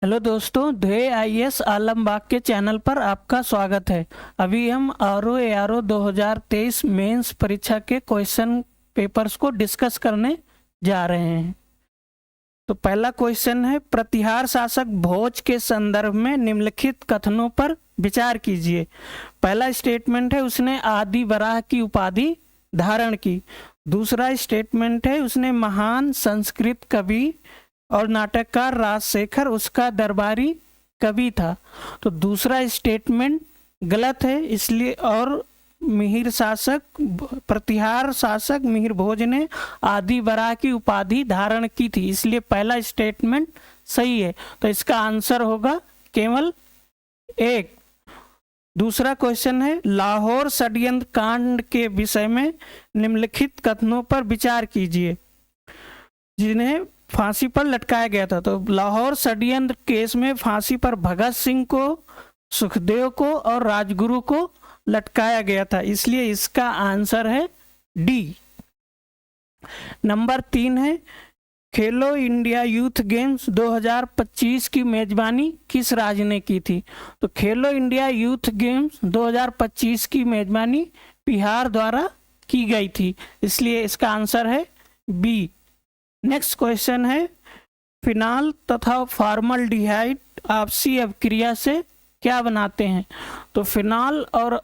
Hello दोस्तों, ध्येय IAS Alambagh के चैनल पर आपका स्वागत है। अभी हम आरओ 2023 मेंस परीक्षा के क्वेश्चन पेपर्स को डिस्कस करने जा रहे हैं। तो पहला क्वेश्चन है, प्रतिहार शासक भोज के संदर्भ में निम्नलिखित कथनों पर विचार कीजिए। पहला स्टेटमेंट है, उसने आदि वराह की उपाधि धारण की। दूसरा स्टेटमेंट है, उसने महान संस्कृत कवि और नाटककार राजशेखर उसका दरबारी कवि था। तो दूसरा स्टेटमेंट गलत है, इसलिए और प्रतिहार शासक मिहिर भोज ने आदि वराह की उपाधि धारण की थी, इसलिए पहला स्टेटमेंट सही है। तो इसका आंसर होगा केवल एक। दूसरा क्वेश्चन है, लाहौर षड्यंत्र कांड के विषय में निम्नलिखित कथनों पर विचार कीजिए। जिन्हें फांसी पर लटकाया गया था। तो लाहौर षड्यंत्र केस में फांसी पर भगत सिंह को, सुखदेव को और राजगुरु को लटकाया गया था, इसलिए इसका आंसर है डी। नंबर 3 है, खेलो इंडिया यूथ गेम्स 2025 की मेजबानी किस राज्य ने की थी। तो खेलो इंडिया यूथ गेम्स 2025 की मेजबानी बिहार द्वारा की गई थी, इसलिए इसका आंसर है बी। नेक्स्ट क्वेश्चन है, फिनाल तथा फॉर्मल्डिहाइड आपसी अभिक्रिया से क्या बनाते हैं। तो फिनाल और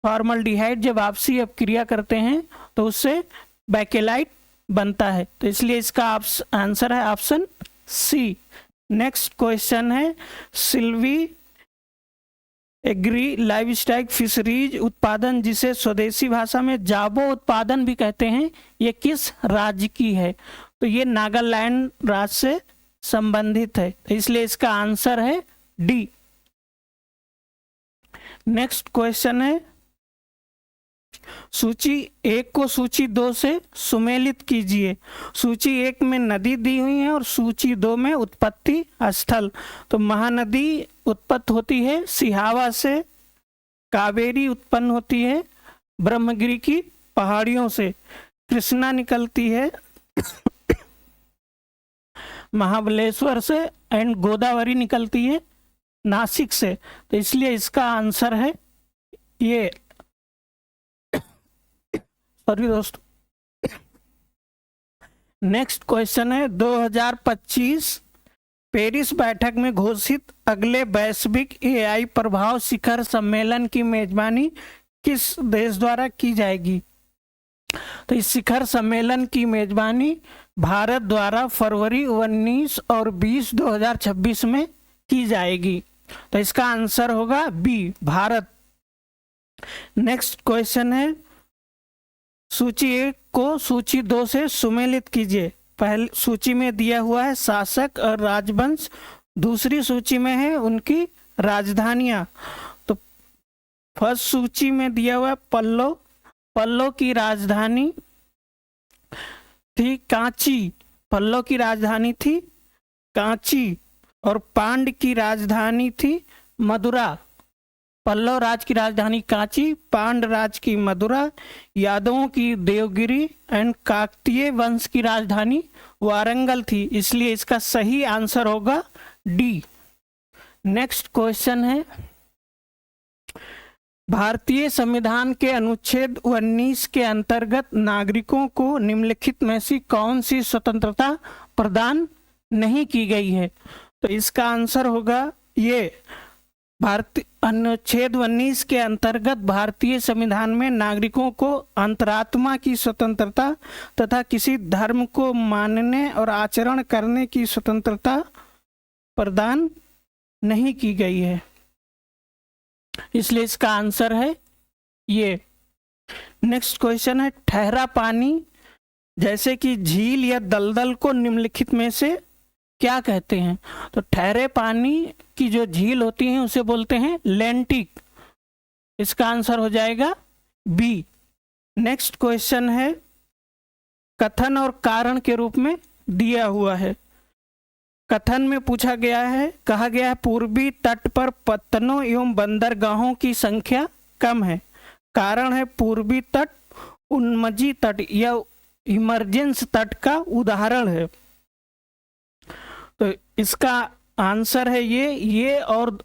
फॉर्मल्डिहाइड जब आपसी अभिक्रिया करते हैं तो उससे बैकेलाइट बनता है, तो इसलिए इसका आंसर है ऑप्शन सी। नेक्स्ट क्वेश्चन है, सिल्वी एग्री लाइवस्टॉक फिशरीज उत्पादन, जिसे स्वदेशी भाषा में जाबो उत्पादन भी कहते हैं, ये किस राज्य की है। तो ये नागालैंड राज्य से संबंधित है, इसलिए इसका आंसर है डी। नेक्स्ट क्वेश्चन है, सूची 1 को सूची 2 से सुमेलित कीजिए। सूची 1 में नदी दी हुई है और सूची 2 में उत्पत्ति स्थल। तो महानदी उत्पत्ति होती है सिहावा से, कावेरी उत्पन्न होती है ब्रह्मगिरी की पहाड़ियों से, कृष्णा निकलती है महाबलेश्वर से एंड गोदावरी निकलती है नासिक से, तो इसलिए इसका आंसर है ये। सॉरी दोस्तों। नेक्स्ट क्वेश्चन है, 2025 पेरिस बैठक में घोषित अगले वैश्विक एआई प्रभाव शिखर सम्मेलन की मेजबानी किस देश द्वारा की जाएगी। तो इस शिखर सम्मेलन की मेजबानी भारत द्वारा फरवरी 19 और 20 2026 में की जाएगी, तो इसका आंसर होगा बी, भारत। नेक्स्ट क्वेश्चन है, सूची 1 को सूची 2 से सुमेलित कीजिए। पहली सूची में दिया हुआ है शासक और राजवंश, दूसरी सूची में है उनकी राजधानियां। तो फर्स्ट सूची में दिया हुआ पल्लव, पल्लव की राजधानी थी कांची, पल्लव की राजधानी थी कांची, और पांड की राजधानी थी मदुरा। पल्लव राज की राजधानी कांची, पांड राज की मदुरा, यादवों की देवगिरी एंड काकतीय वंश की राजधानी वारंगल थी, इसलिए इसका सही आंसर होगा डी। नेक्स्ट क्वेश्चन है, भारतीय संविधान के अनुच्छेद 19 के अंतर्गत नागरिकों को निम्नलिखित में से कौन सी स्वतंत्रता प्रदान नहीं की गई है। तो इसका आंसर होगा ये, भारतीय अनुच्छेद 19 के अंतर्गत भारतीय संविधान में नागरिकों को अंतरात्मा की स्वतंत्रता तथा किसी धर्म को मानने और आचरण करने की स्वतंत्रता प्रदान नहीं की गई है, इसलिए इसका आंसर है ये। नेक्स्ट क्वेश्चन है, ठहरा पानी जैसे कि झील या दलदल को निम्नलिखित में से क्या कहते हैं। तो ठहरे पानी की जो झील होती है उसे बोलते हैं लेंटिक, इसका आंसर हो जाएगा बी। नेक्स्ट क्वेश्चन है, कथन और कारण के रूप में दिया हुआ है। कथन में पूछा गया है, कहा गया है पूर्वी तट पर पत्तनों एवं बंदरगाहों की संख्या कम है। कारण है पूर्वी तट उन्मजी तट या इमरजेंस तट का उदाहरण है। तो इसका आंसर है ये और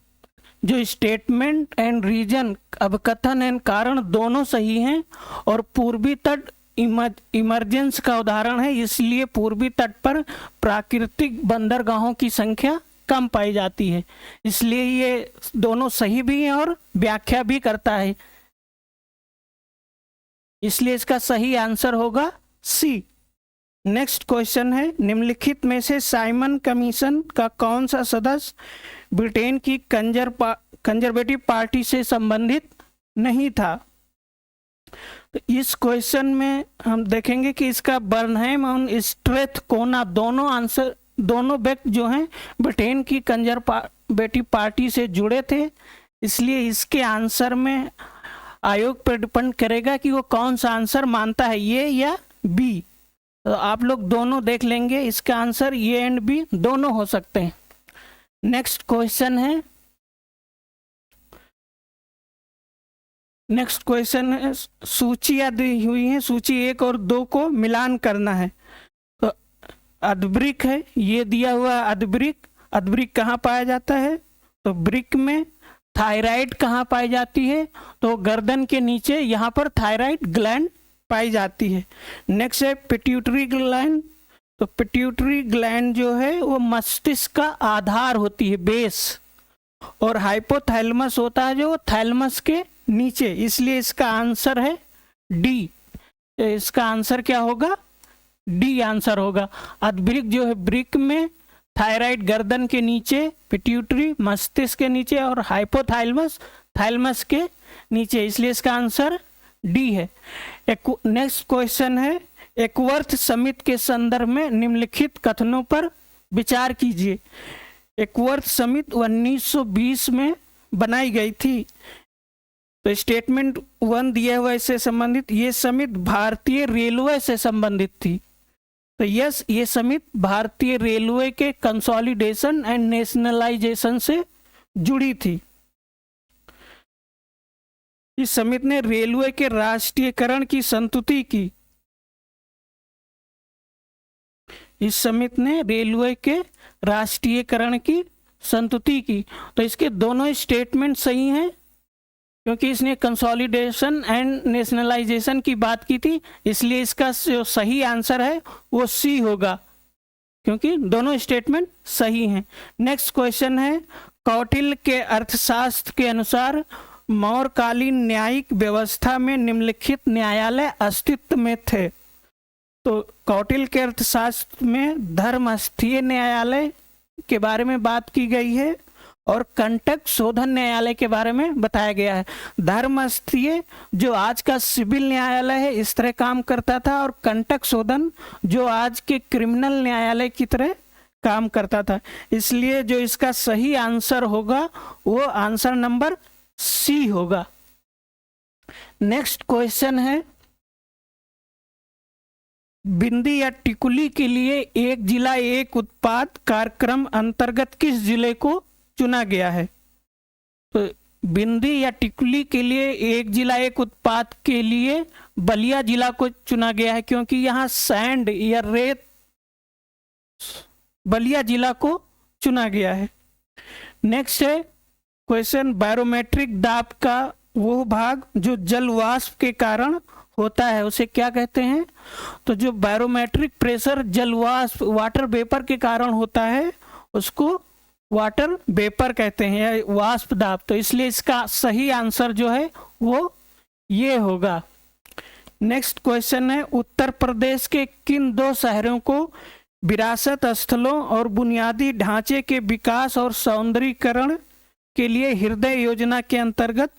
जो स्टेटमेंट एंड रीजन, अब कथन एंड कारण दोनों सही हैं, और पूर्वी तट इमरजेंस का उदाहरण है, इसलिए पूर्वी तट पर प्राकृतिक बंदरगाहों की संख्या कम पाई जाती है, इसलिए ये दोनों सही भी हैं और व्याख्या भी करता है, इसलिए इसका सही आंसर होगा सी। नेक्स्ट क्वेश्चन है, निम्नलिखित में से साइमन कमीशन का कौन सा सदस्य ब्रिटेन की कंजर्वेटिव पार्टी से संबंधित नहीं था? तो इस क्वेश्चन में हम देखेंगे कि इसका बर्नहेम और स्ट्रेथकोना दोनों व्यक्ति जो हैं ब्रिटेन की कंजर्वेटिव पार्टी से जुड़े थे, इसलिए इसके आंसर में आयोग पर डिपेंड करेगा कि वो कौन सा आंसर मानता है, ये या बी। तो आप लोग दोनों देख लेंगे, इसका आंसर ए एंड बी दोनों हो सकते हैं। नेक्स्ट क्वेश्चन है सूचियां दी हुई हैं, सूची 1 और 2 को मिलान करना है। तो अदब्रिक है, ये दिया हुआ अदब्रिक कहाँ पाया जाता है? तो ब्रिक में। थायराइड कहाँ पाई जाती है? तो गर्दन के नीचे, यहाँ पर थायराइड ग्लैंड पाई जाती है। नेक्स्ट है पिट्यूटरी ग्लैंड। तो पिट्यूटरी ग्लैंड जो है वो मस्तिष्क का आधार होती है, बेस, और हाइपोथैलेमस होता है जो थैलेमस के नीचे, इसलिए इसका आंसर है डी। इसका आंसर क्या होगा? डी आंसर होगा। अदब्रिक जो है ब्रिक में, थायराइड गर्दन के नीचे, पिट्यूटरी मस्तिष्क के नीचे और हाइपोथैलेमस थैलेमस के नीचे, इसलिए इसका आंसर डी है। नेक्स्ट क्वेश्चन है, एकवर्थ समिति के संदर्भ में निम्नलिखित कथनों पर विचार कीजिए। एकवर्थ समिति 1920 में बनाई गई थी। तो स्टेटमेंट 1 दिया हुआ इससे संबंधित, ये समिति भारतीय रेलवे से संबंधित थी। तो यस, ये समिति भारतीय रेलवे के कंसोलिडेशन एंड नेशनलाइजेशन से जुड़ी थी। इस समिति ने रेलवे के राष्ट्रीयकरण की संस्तुति की। इस समिति ने रेलवे के राष्ट्रीयकरण की संस्तुति की। तो इसके दोनों स्टेटमेंट सही हैं, क्योंकि इसने कंसोलिडेशन एंड नेशनलाइजेशन की बात की थी, इसलिए इसका जो सही आंसर है वो सी होगा, क्योंकि दोनों स्टेटमेंट सही हैं। नेक्स्ट क्वेश्चन है, कौटिल्य के अर्थशास्त्र के अनुसार मौर्यकालीन न्यायिक व्यवस्था में निम्नलिखित न्यायालय अस्तित्व में थे। तो कौटिल्य के अर्थशास्त्र में धर्मस्थीय न्यायालय के बारे में बात की गई है और कंटक शोधन न्यायालय के बारे में बताया गया है। धर्मस्थीय जो आज का सिविल न्यायालय है इस तरह काम करता था, और कंटक शोधन जो आज के क्रिमिनल न्यायालय की तरह काम करता था, इसलिए जो इसका सही आंसर होगा वो आंसर नंबर सी होगा। नेक्स्ट क्वेश्चन है, बिंदी या टिकुली के लिए एक जिला एक उत्पाद कार्यक्रम अंतर्गत किस जिले को चुना गया है? तो बिंदी या टिकुली के लिए एक जिला एक उत्पाद के लिए बलिया जिला को चुना गया है, क्योंकि यहाँ सैंड या रेत, बलिया जिला को चुना गया है। नेक्स्ट है क्वेश्चन, बैरोमेट्रिक दाब का वो भाग जो जल वाष्प के कारण होता है उसे क्या कहते हैं? तो जो बैरोमेट्रिक प्रेशर जल वाष्प वाटर वेपर के कारण होता है उसको वाटर वेपर कहते हैं या वाष्प दाब। तो इसलिए इसका सही आंसर जो है वो ये होगा। नेक्स्ट क्वेश्चन है, उत्तर प्रदेश के किन 2 शहरों को विरासत स्थलों और बुनियादी ढांचे के विकास और सौंदर्यीकरण के लिए हृदय योजना के अंतर्गत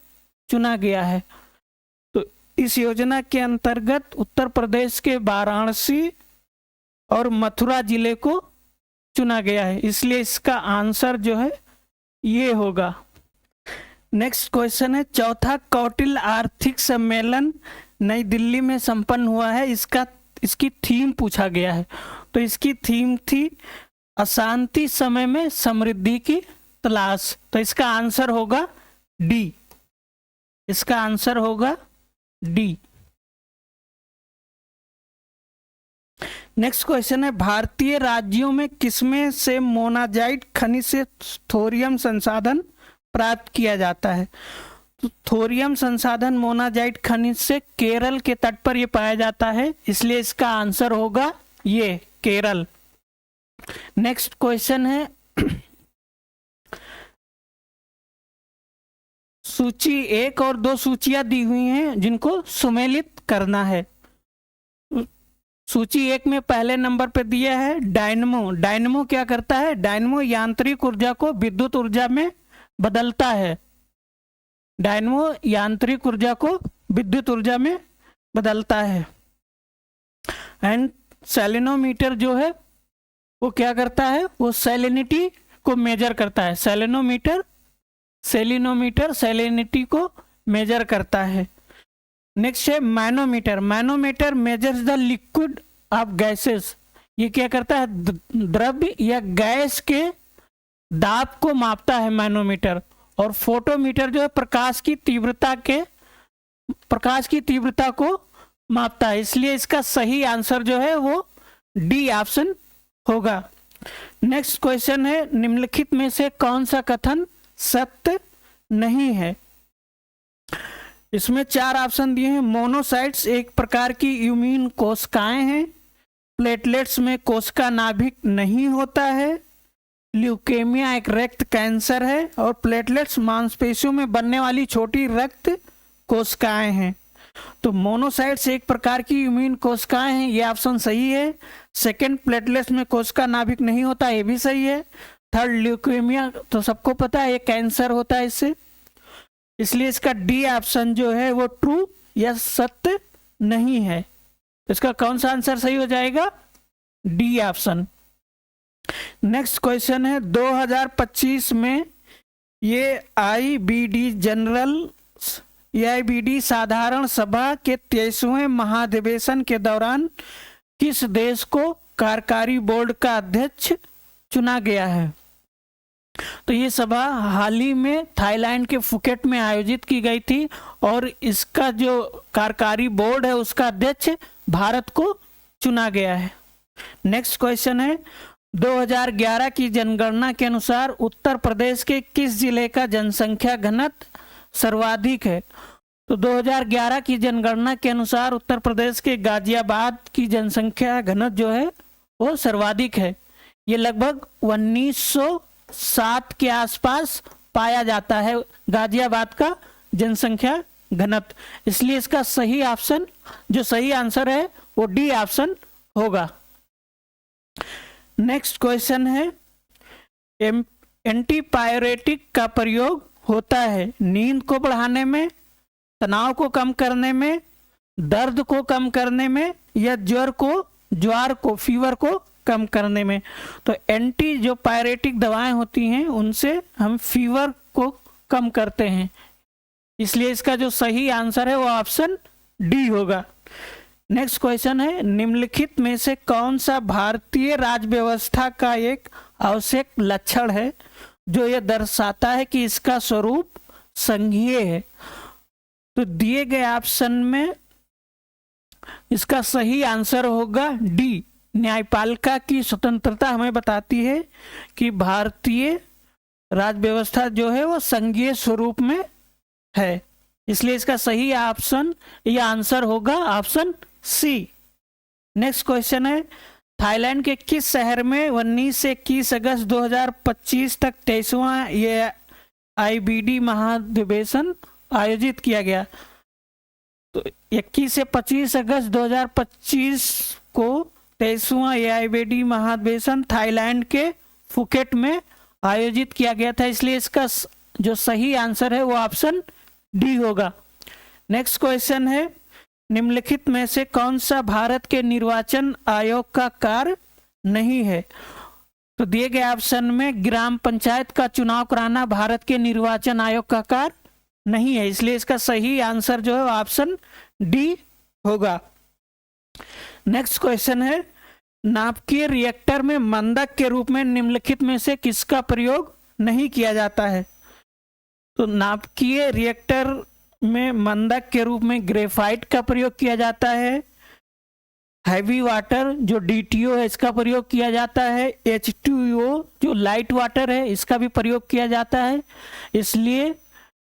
चुना गया है? तो इस योजना के अंतर्गत उत्तर प्रदेश के वाराणसी और मथुरा जिले को चुना गया है, इसलिए इसका आंसर जो है ये होगा। नेक्स्ट क्वेश्चन है, चौथा कौटिल्य आर्थिक सम्मेलन नई दिल्ली में संपन्न हुआ है, इसकी थीम पूछा गया है। तो इसकी थीम थी अशांति समय में समृद्धि की तलाश। तो इसका आंसर होगा डी। इसका आंसर होगा डी। नेक्स्ट क्वेश्चन है, भारतीय राज्यों में किसमें से मोनाजाइट खनिज से थोरियम संसाधन प्राप्त किया जाता है? तो थोरियम संसाधन मोनाजाइट खनिज से केरल के तट पर यह पाया जाता है, इसलिए इसका आंसर होगा ये केरल। नेक्स्ट क्वेश्चन है, सूची 1 और 2 सूचियां दी हुई हैं जिनको सुमेलित करना है। सूची 1 में पहले नंबर पे दिया है डायनमो। डायनमो क्या करता है? डायनमो यांत्रिक ऊर्जा को विद्युत ऊर्जा में बदलता है। डायनमो यांत्रिक ऊर्जा को विद्युत ऊर्जा में बदलता है। एंड सेलेनोमीटर जो है वो क्या करता है? वो सैलिनिटी को मेजर करता है। सेलिनोमीटर सैलिनिटी को मेजर करता है। नेक्स्ट है manometer. Manometer measures the liquid of gases. ये क्या करता है? द्रव्य या गैस के दाब को मापता है मैनोमीटर। और फोटोमीटर जो है प्रकाश की तीव्रता को मापता है, इसलिए इसका सही आंसर जो है वो डी ऑप्शन होगा। नेक्स्ट क्वेश्चन है, निम्नलिखित में से कौन सा कथन सत्य नहीं है? इसमें 4 ऑप्शन दिए हैं। मोनोसाइट्स एक प्रकार की इम्यून कोशिकाएं हैं। प्लेटलेट्स में कोशिका नाभिक नहीं होता है। ल्यूकेमिया एक रक्त कैंसर है। और प्लेटलेट्स मांसपेशियों में बनने वाली छोटी रक्त कोशिकाएं हैं। तो मोनोसाइट्स एक प्रकार की इम्यून कोशिकाएं हैं, ये ऑप्शन सही है। सेकंड, प्लेटलेट्स में कोशिका नाभिक नहीं होता, ये भी सही है। थर्ड, ल्यूकेमिया तो सबको पता है ये कैंसर होता है इससे, इसलिए इसका डी ऑप्शन जो है वो ट्रू या सत्य नहीं है। इसका कौन सा आंसर सही हो जाएगा? D option. नेक्स्ट क्वेश्चन है, 2025 में ये आईबीडी साधारण सभा के 23वें महाधिवेशन के दौरान किस देश को कार्यकारी बोर्ड का अध्यक्ष चुना गया है? तो ये सभा हाल ही में थाईलैंड के फुकेट में आयोजित की गई थी और इसका जो कार्यकारी बोर्ड है उसका अध्यक्ष भारत को चुना गया है। नेक्स्ट क्वेश्चन है, 2011 की जनगणना के अनुसार उत्तर प्रदेश के किस जिले का जनसंख्या घनत्व सर्वाधिक है? तो 2011 की जनगणना के अनुसार उत्तर प्रदेश के गाजियाबाद की जनसंख्या घनत्व जो है वो सर्वाधिक है। ये लगभग 1907 के आसपास पाया जाता है गाजियाबाद का जनसंख्या घनत्व, इसलिए इसका सही ऑप्शन जो सही आंसर है वो डी ऑप्शन होगा। नेक्स्ट क्वेश्चन है, एंटीपायरेटिक का प्रयोग होता है नींद को बढ़ाने में, तनाव को कम करने में, दर्द को कम करने में या ज्वार को फीवर को कम करने में। तो एंटी जो पायरेटिक दवाएं होती हैं उनसे हम फीवर को कम करते हैं, इसलिए इसका जो सही आंसर है वो ऑप्शन डी होगा। नेक्स्ट क्वेश्चन है, निम्नलिखित में से कौन सा भारतीय राज्य व्यवस्था का एक आवश्यक लक्षण है जो यह दर्शाता है कि इसका स्वरूप संघीय है? तो दिए गए ऑप्शन में इसका सही आंसर होगा डी। न्यायपालिका की स्वतंत्रता हमें बताती है कि भारतीय राज्य व्यवस्था जो है वो संघीय स्वरूप में है, इसलिए इसका सही ऑप्शन या आंसर होगा ऑप्शन सी। नेक्स्ट क्वेश्चन है, थाईलैंड के किस शहर में 19 से 21 अगस्त 2025 तक 23वां ये आईबीडी महाधिवेशन आयोजित किया गया? तो 21 से 25 अगस्त 2025 को 23वां ये आईबीडी महाधिवेशन थाईलैंड के फुकेट में आयोजित किया गया था, इसलिए इसका जो सही आंसर है वो ऑप्शन डी होगा। नेक्स्ट क्वेश्चन है, निम्नलिखित में से कौन सा भारत के निर्वाचन आयोग का कार्य नहीं है? तो दिए गए ऑप्शन में ग्राम पंचायत का चुनाव कराना भारत के निर्वाचन आयोग का कार्य नहीं है, इसलिए इसका सही आंसर जो है ऑप्शन डी होगा। नेक्स्ट क्वेश्चन है, नाभिकीय रिएक्टर में मंदक के रूप में निम्नलिखित में से किसका प्रयोग नहीं किया जाता है? तो नाभिकीय रिएक्टर में मंदक के रूप में ग्रेफाइट का प्रयोग किया जाता है, हैवी वाटर जो DTO है इसका प्रयोग किया जाता है, H2O जो लाइट वाटर है इसका भी प्रयोग किया जाता है। इसलिए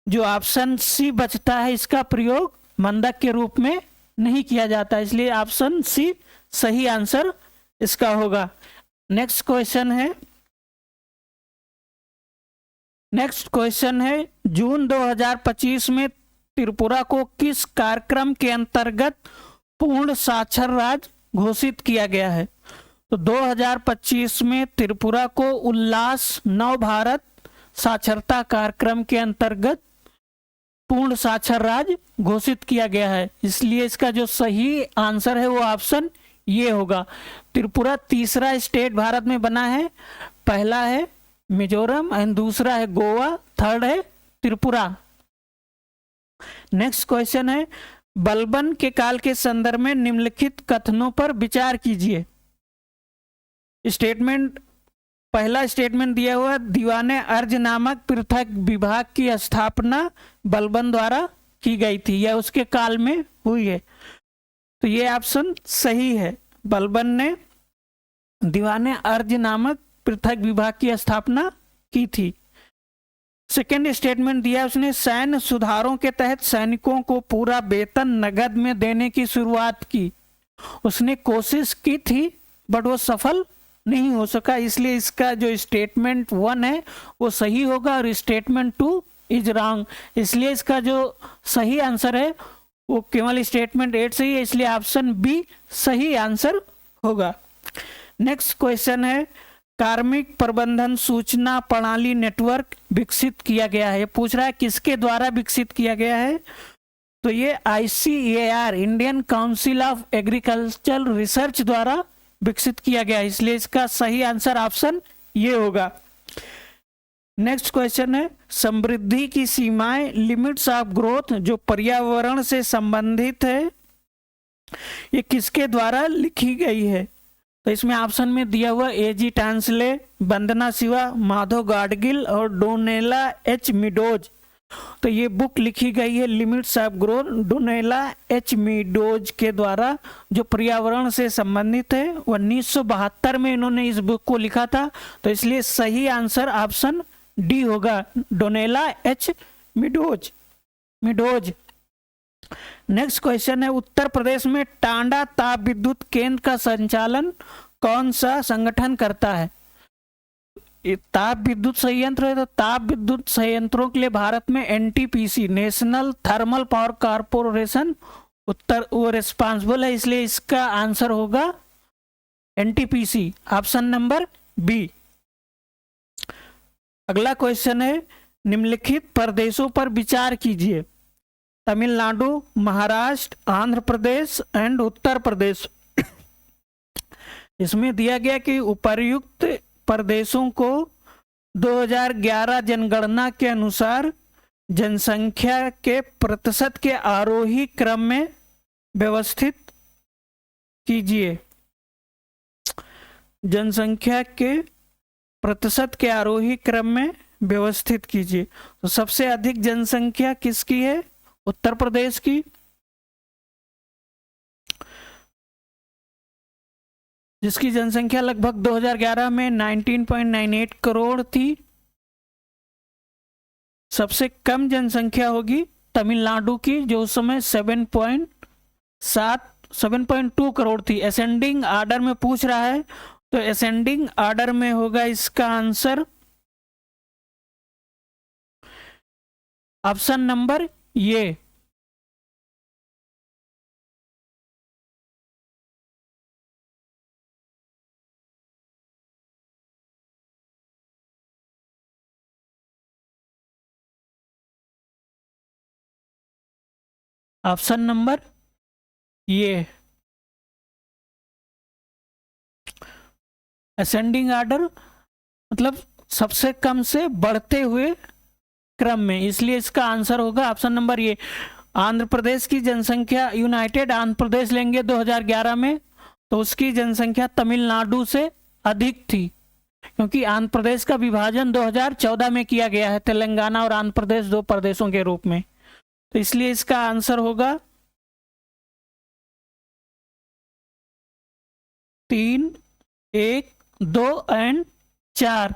जो ऑप्शन सी बचता है इसका प्रयोग मंदक के रूप में नहीं किया जाता, इसलिए ऑप्शन सी सही आंसर इसका होगा। नेक्स्ट क्वेश्चन है जून 2025 में त्रिपुरा को किस कार्यक्रम के अंतर्गत पूर्ण साक्षर राज्य घोषित किया गया है? तो 2025 में त्रिपुरा को उल्लास नव भारत साक्षरता कार्यक्रम के अंतर्गत पूर्ण साक्षर राज्य घोषित किया गया है, इसलिए इसका जो सही आंसर है वो ऑप्शन ये होगा। त्रिपुरा तीसरा स्टेट भारत में बना है, पहला है मिजोरम एंड दूसरा है गोवा, थर्ड है त्रिपुरा। नेक्स्ट क्वेश्चन है बलबन के काल के संदर्भ में निम्नलिखित कथनों पर विचार कीजिए। स्टेटमेंट, पहला स्टेटमेंट दिया हुआ दीवाने अर्ज नामक पृथक विभाग की स्थापना बलबन द्वारा की गई थी, यह उसके काल में हुई है, तो ये ऑप्शन सही है। बलबन ने दीवाने अर्ज नामक पृथक विभाग की स्थापना की थी। सेकेंड स्टेटमेंट दिया उसने सैन्य सुधारों के तहत सैनिकों को पूरा वेतन नगद में देने की शुरुआत की। उसने कोशिश की थी बट वो सफल नहीं हो सका, इसलिए इसका जो स्टेटमेंट 1 है वो सही होगा और स्टेटमेंट 2 इज रॉन्ग, इसलिए इसका जो सही आंसर है वो केवल स्टेटमेंट 8 सही है, इसलिए ऑप्शन बी सही आंसर होगा। नेक्स्ट क्वेश्चन है कार्मिक प्रबंधन सूचना प्रणाली नेटवर्क विकसित किया गया है, पूछ रहा है किसके द्वारा विकसित किया गया है? तो ये ICAR Indian council of agricultural research द्वारा विकसित किया गया है, इसलिए इसका सही आंसर ऑप्शन ये होगा। नेक्स्ट क्वेश्चन है समृद्धि की सीमाएं लिमिट्स ऑफ ग्रोथ जो पर्यावरण से संबंधित है ये किसके द्वारा लिखी गई है? तो इसमें ऑप्शन में दिया हुआ A.G. टांसले, वंदना शिवा, माधव गाडगिल और डोनेला H. मिडोज। तो ये बुक लिखी गई है limits of growth Donella H. Meadows के द्वारा जो पर्यावरण से संबंधित है। 1972 में इन्होंने इस बुक को लिखा था, तो इसलिए सही आंसर ऑप्शन डी होगा, डोनेला H. मिडोज। नेक्स्ट क्वेश्चन है उत्तर प्रदेश में टांडा ताप विद्युत केंद्र का संचालन कौन सा संगठन करता है? ताप विद्युत संयंत्र है, तो ताप विद्युत संयंत्रों के लिए भारत में NTPC national thermal power corporation वो रिस्पॉन्सिबल है, इसलिए इसका आंसर होगा NTPC, ऑप्शन नंबर बी। अगला क्वेश्चन है निम्नलिखित प्रदेशों पर विचार कीजिए, तमिलनाडु, महाराष्ट्र, आंध्र प्रदेश एंड उत्तर प्रदेश। इसमें दिया गया कि उपर्युक्त प्रदेशों को 2011 जनगणना के अनुसार जनसंख्या के प्रतिशत के आरोही क्रम में व्यवस्थित कीजिए। जनसंख्या के प्रतिशत के आरोही क्रम में व्यवस्थित कीजिए। तो सबसे अधिक जनसंख्या किसकी है? उत्तर प्रदेश की, जिसकी जनसंख्या लगभग 2011 में 19.98 करोड़ थी। सबसे कम जनसंख्या होगी तमिलनाडु की जो उस समय 7.2 करोड़ थी। असेंडिंग ऑर्डर में पूछ रहा है, तो असेंडिंग ऑर्डर में होगा इसका आंसर ऑप्शन नंबर ये। ऑप्शन नंबर ये असेंडिंग ऑर्डर मतलब सबसे कम से बढ़ते हुए क्रम में, इसलिए इसका आंसर होगा ऑप्शन नंबर ये। आंध्र प्रदेश की जनसंख्या, यूनाइटेड आंध्र प्रदेश लेंगे 2011 में, तो उसकी जनसंख्या तमिलनाडु से अधिक थी, क्योंकि आंध्र प्रदेश का विभाजन 2014 में किया गया है, तेलंगाना और आंध्र प्रदेश 2 प्रदेशों के रूप में, तो इसलिए इसका आंसर होगा 3, 1, 2 एंड 4,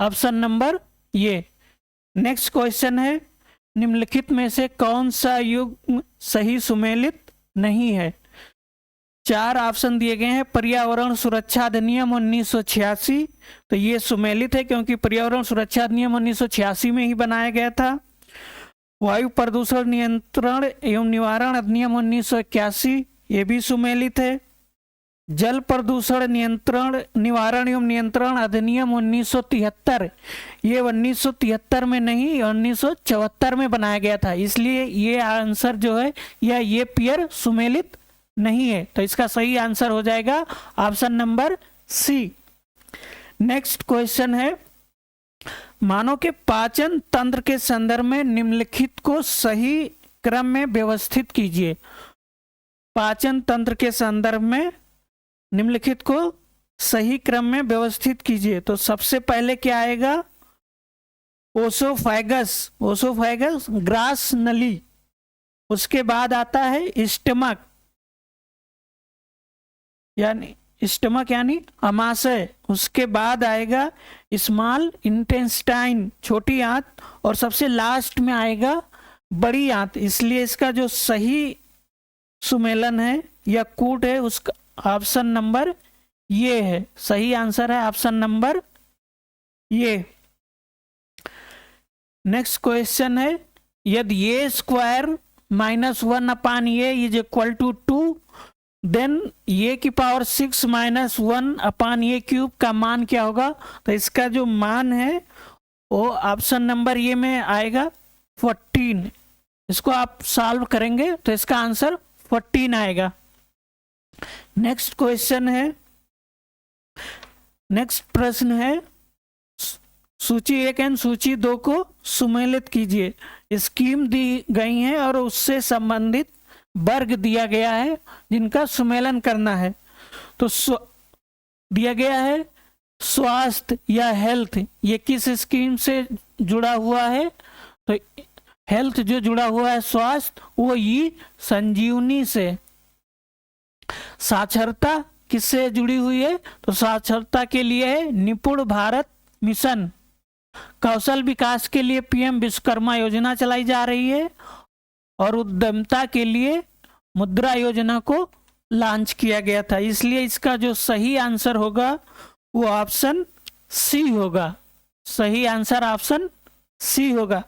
ऑप्शन नंबर ये। नेक्स्ट क्वेश्चन है, निम्नलिखित में से कौन सा युग्म सही सुमेलित नहीं है? 4 ऑप्शन दिए गए हैं। पर्यावरण सुरक्षा अधिनियम 1986, तो ये सुमेलित है क्योंकि पर्यावरण सुरक्षा अधिनियम 1986 में ही बनाया गया था। वायु प्रदूषण नियंत्रण एवं निवारण अधिनियम 1981, ये भी सुमेलित है। जल प्रदूषण नियंत्रण निवारण एवं नियंत्रण अधिनियम 1973, ये 1973 में नहीं 1974 में बनाया गया था, इसलिए ये आंसर जो है या ये पेयर सुमेलित नहीं है। तो इसका सही आंसर हो जाएगा option number C. Next question है, मानव के पाचन तंत्र के संदर्भ में निम्नलिखित को सही क्रम में व्यवस्थित कीजिए। पाचन तंत्र के संदर्भ में निम्नलिखित को सही क्रम में व्यवस्थित कीजिए। तो सबसे पहले क्या आएगा? ओसोफेगस, ओसोफेगस ग्रास नली। उसके बाद आता है स्टमक यानी अमाशय। उसके बाद आएगा स्मॉल इंटेस्टाइन, छोटी आंत, और सबसे लास्ट में आएगा बड़ी आंत। इसलिए इसका जो सही सुमेलन है या कूट है उसका ऑप्शन नंबर ये है। सही आंसर है ऑप्शन नंबर ये। नेक्स्ट क्वेश्चन है, यदि ये स्क्वायर -1 अपान ये इज इक्वल टू 2, देन ये की पावर 6 -1 अपान ये क्यूब का मान क्या होगा? तो इसका जो मान है वो ऑप्शन नंबर ये में आएगा 14। इसको आप सॉल्व करेंगे तो इसका आंसर 14 आएगा। नेक्स्ट क्वेश्चन है, नेक्स्ट प्रश्न है, सूची 1 एंड सूची 2 को सुमेलित कीजिए। स्कीम दी गई है और उससे संबंधित वर्ग दिया गया है जिनका सुमेलन करना है। तो दिया गया है स्वास्थ्य या हेल्थ, ये किस स्कीम से जुड़ा हुआ है? तो हेल्थ जो जुड़ा हुआ है स्वास्थ्य, वो ये संजीवनी से। साक्षरता किससे जुड़ी हुई है? तो साक्षरता के लिए है निपुण भारत मिशन। कौशल विकास के लिए पीएम विश्वकर्मा योजना चलाई जा रही है, और उद्यमिता के लिए मुद्रा योजना को लॉन्च किया गया था। इसलिए इसका जो सही आंसर होगा वो ऑप्शन सी होगा। सही आंसर ऑप्शन सी होगा।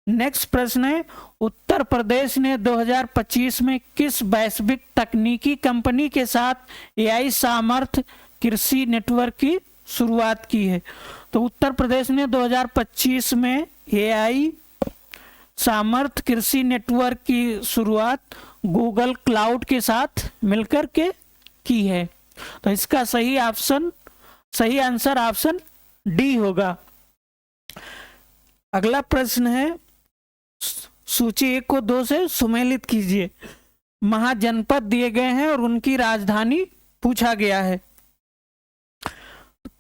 नेक्स्ट प्रश्न है, उत्तर प्रदेश ने 2025 में किस वैश्विक तकनीकी कंपनी के साथ एआई सामर्थ्य कृषि नेटवर्क की शुरुआत की है? तो उत्तर प्रदेश ने 2025 में एआई सामर्थ्य कृषि नेटवर्क की शुरुआत गूगल क्लाउड के साथ मिलकर के की है। तो इसका सही आंसर ऑप्शन डी होगा। अगला प्रश्न है, सूची 1 को 2 से सुमेलित कीजिए। महाजनपद दिए गए हैं और उनकी राजधानी पूछा गया है।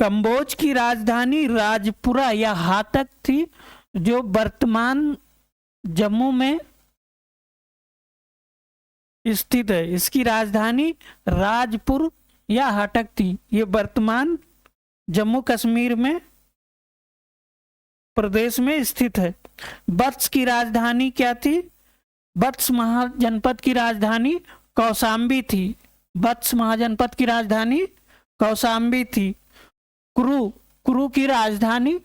कंबोज की राजधानी राजपुरा या हाटक थी, जो वर्तमान जम्मू में स्थित है। इसकी राजधानी राजपुर या हाटक थी, ये वर्तमान जम्मू कश्मीर में प्रदेश में स्थित है। वत्स की राजधानी क्या थी? वत्स महाजनपद की राजधानी कौशाम्बी थी। वत्स महाजनपद की राजधानी कौशाम्बी थी। कुरु की राजधानी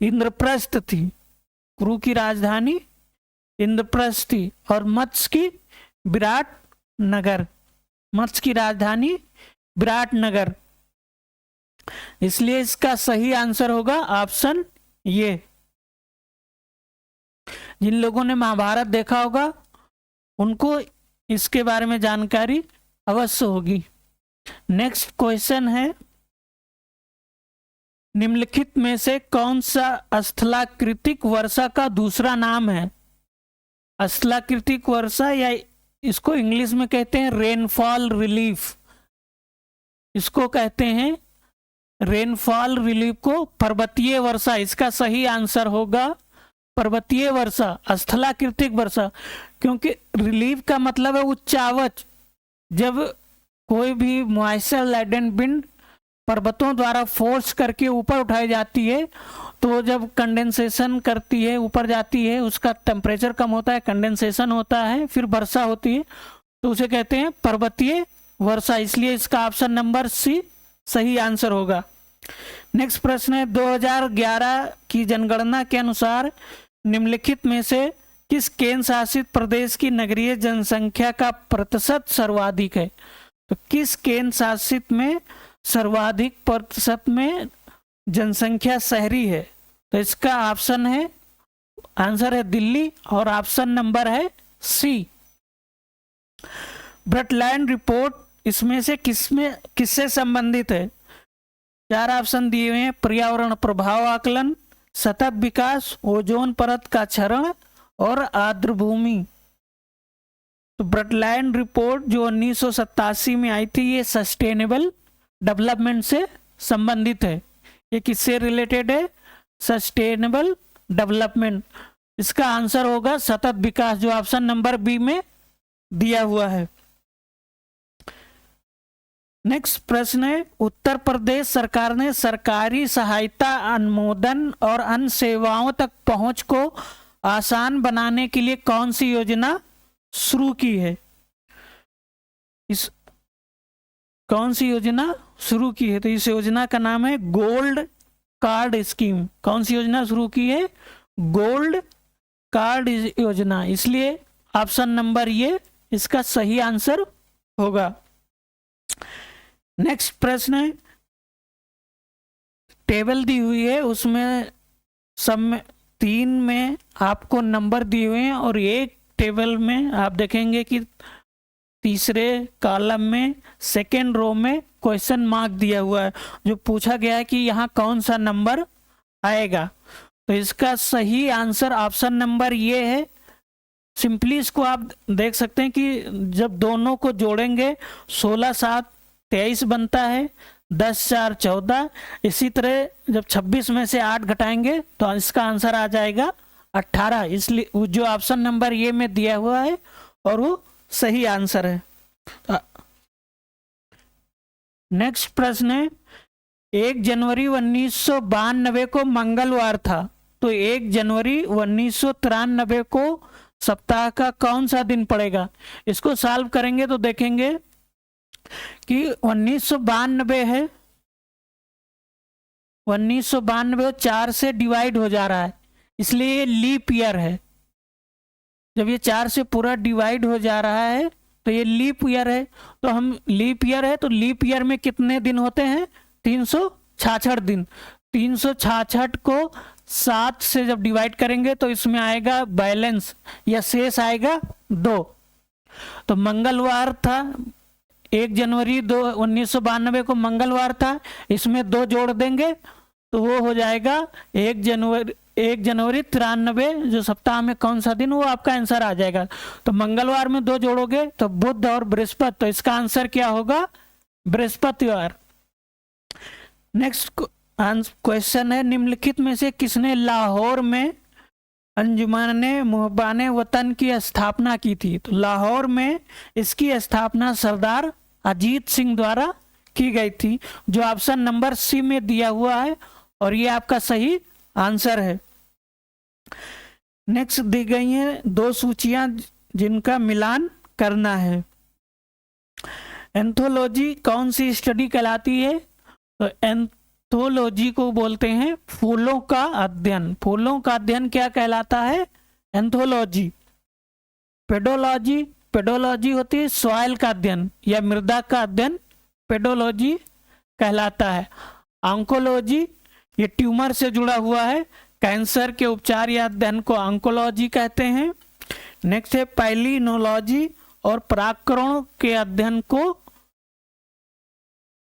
इंद्रप्रस्थ थी। कुरु की राजधानी इंद्रप्रस्थ थी। और मत्स्य की विराटनगर। मत्स्य की राजधानी विराटनगर। इसलिए इसका सही आंसर होगा ऑप्शन ये। जिन लोगों ने महाभारत देखा होगा उनको इसके बारे में जानकारी अवश्य होगी। नेक्स्ट क्वेश्चन है, निम्नलिखित में से कौन सा स्थलाकृतिक वर्षा का दूसरा नाम है? स्थलाकृतिक वर्षा, या इसको इंग्लिश में कहते हैं रेनफॉल रिलीफ। इसको कहते हैं रेनफॉल रिलीफ को पर्वतीय वर्षा। इसका सही आंसर होगा पर्वतीय वर्षा, स्थलाकृतिक वर्षा। क्योंकि रिलीफ का मतलब है उच्चावच। जब कोई भी मॉइस्चर लेडन पिंड पर्वतों द्वारा फोर्स करके ऊपर उठाई जाती है, तो जब कंडेंसेशन करती है, ऊपर जाती है, उसका टेम्परेचर कम होता है, कंडेंसेशन होता है, फिर वर्षा होती है, तो उसे कहते हैं पर्वतीय वर्षा। इसलिए इसका ऑप्शन नंबर सी सही आंसर होगा। नेक्स्ट प्रश्न है, 2011 की जनगणना के अनुसार निम्नलिखित में से किस केंद्र शासित प्रदेश की नगरीय जनसंख्या का प्रतिशत सर्वाधिक है? तो किस केंद्र शासित में सर्वाधिक प्रतिशत में जनसंख्या शहरी है? तो इसका ऑप्शन है, आंसर है दिल्ली, और ऑप्शन नंबर है सी। ब्रटलैंड रिपोर्ट इसमें से किससे संबंधित है? 4 ऑप्शन दिए हुए हैं, पर्यावरण प्रभाव आकलन, सतत विकास, ओजोन परत का क्षरण और आर्द्र भूमि। तो ब्रटलैंड रिपोर्ट जो 1987 में आई थी, ये सस्टेनेबल डेवलपमेंट से संबंधित है। ये किससे रिलेटेड है? Sustainable development. इसका आंसर होगा सतत विकास, जो ऑप्शन नंबर बी में दिया हुआ है। नेक्स्ट प्रश्न है, उत्तर प्रदेश सरकार ने सरकारी सहायता, अनुमोदन और अन्य सेवाओं तक पहुंच को आसान बनाने के लिए कौन सी योजना शुरू की है? कौन सी योजना शुरू की है? तो इस योजना का नाम है गोल्ड कार्ड स्कीम। कौन सी योजना शुरू की है? गोल्ड कार्ड योजना। इसलिए ऑप्शन नंबर ये इसका सही आंसर होगा। नेक्स्ट प्रश्न है, टेबल दी हुई है, उसमें सब में 3 में आपको नंबर दिए हुए हैं, और एक टेबल में आप देखेंगे कि तीसरे कॉलम में सेकेंड रो में क्वेश्चन मार्क दिया हुआ है, जो पूछा गया है कि यहाँ कौन सा नंबर आएगा। तो इसका सही आंसर ऑप्शन नंबर ये है। सिंपली इसको आप देख सकते हैं कि जब दोनों को जोड़ेंगे 16 7 23 बनता है, 10 4 14। इसी तरह जब 26 में से 8 घटाएंगे तो इसका आंसर आ जाएगा 18। इसलिए जो ऑप्शन नंबर ये में दिया हुआ है और वो सही आंसर है। नेक्स्ट प्रश्न है, 1 जनवरी 1992 को मंगलवार था, तो 1 जनवरी 1993 को सप्ताह का कौन सा दिन पड़ेगा? इसको सॉल्व करेंगे तो देखेंगे कि 1992 है, 1992 4 से डिवाइड हो जा रहा है, इसलिए ये लीप ईयर है। जब ये 4 से पूरा डिवाइड हो जा रहा है तो ये लीप ईयर है। तो हम लीप ईयर है तो लीप ईयर में कितने दिन होते हैं? 366 दिन। 366 को 7 से जब डिवाइड करेंगे तो इसमें आएगा बैलेंस या शेष आएगा 2। तो मंगलवार था, 1 जनवरी 1992 को मंगलवार था, इसमें 2 जोड़ देंगे तो वो हो जाएगा 1 जनवरी 93। जो सप्ताह में कौन सा दिन, वो आपका आंसर आ जाएगा। तो मंगलवार में 2 जोड़ोगे तो बुध और बृहस्पति, तो इसका आंसर क्या होगा? बृहस्पतिवार। नेक्स्ट क्वेश्चन है, निम्नलिखित में से किसने लाहौर में अंजुमन मुहब्बाने वतन की स्थापना की थी? तो लाहौर में इसकी स्थापना सरदार अजीत सिंह द्वारा की गई थी, जो ऑप्शन नंबर सी में दिया हुआ है, और ये आपका सही आंसर है। नेक्स्ट दी गई हैं 2 सूचियां जिनका मिलान करना है। एंथोलॉजी कौन सी स्टडी कहलाती है? तो एंथोलॉजी को बोलते हैं फूलों का अध्ययन। फूलों का अध्ययन क्या कहलाता है? एंथोलॉजी। पेडोलॉजी होती है सॉइल का अध्ययन या मृदा का अध्ययन, पेडोलॉजी कहलाता है। ऑन्कोलॉजी ये ट्यूमर से जुड़ा हुआ है, कैंसर के उपचार या अध्ययन को ऑन्कोलॉजी कहते हैं। नेक्स्ट है पैलिनोलॉजी, और परागकणों के अध्ययन को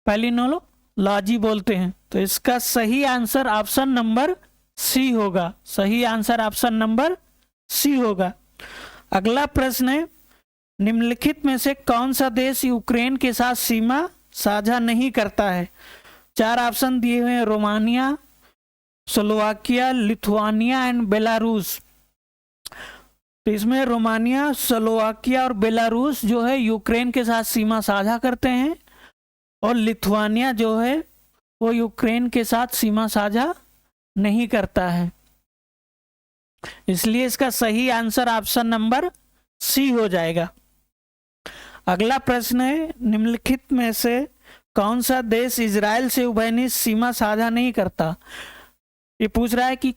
पैलिनोलॉजी बोलते हैं। तो इसका सही आंसर ऑप्शन नंबर सी होगा। सही आंसर ऑप्शन नंबर सी होगा। अगला प्रश्न है, निम्नलिखित में से कौन सा देश यूक्रेन के साथ सीमा साझा नहीं करता है? 4 ऑप्शन दिए हुए हैं, Romania, Slovakia, Lithuania and Belarus. तो इसमें रोमानिया, स्लोवाकिया और बेलारूस जो है यूक्रेन के साथ सीमा साझा करते हैं, और लिथुआनिया जो है वो यूक्रेन के साथ सीमा साझा नहीं करता है। इसलिए इसका सही आंसर ऑप्शन नंबर सी हो जाएगा। अगला प्रश्न है, निम्नलिखित में से कौन सा देश इजराइल से उभयनिष्ठ सीमा साझा नहीं करता? ये पूछ रहा है कि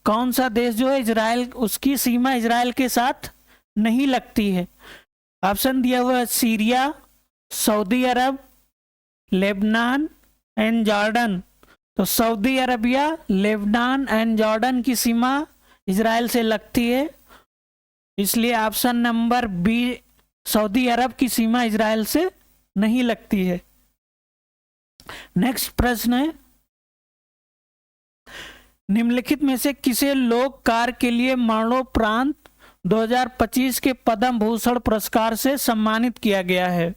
कौन सा देश जो है इजराइल, उसकी सीमा इजराइल के साथ नहीं लगती है। ऑप्शन दिया हुआ है Syria, Saudi Arab, Lebanon and Jordan. तो Saudi Arabia, Lebanon and Jordan की सीमा इजराइल से लगती है, इसलिए option number B, Saudi Arab की सीमा इजराइल से नहीं लगती है। नेक्स्ट प्रश्न है, निम्नलिखित में से किसे लोक कार्य के लिए मरणोपरांत 2025 के पद्म भूषण पुरस्कार से सम्मानित किया गया है?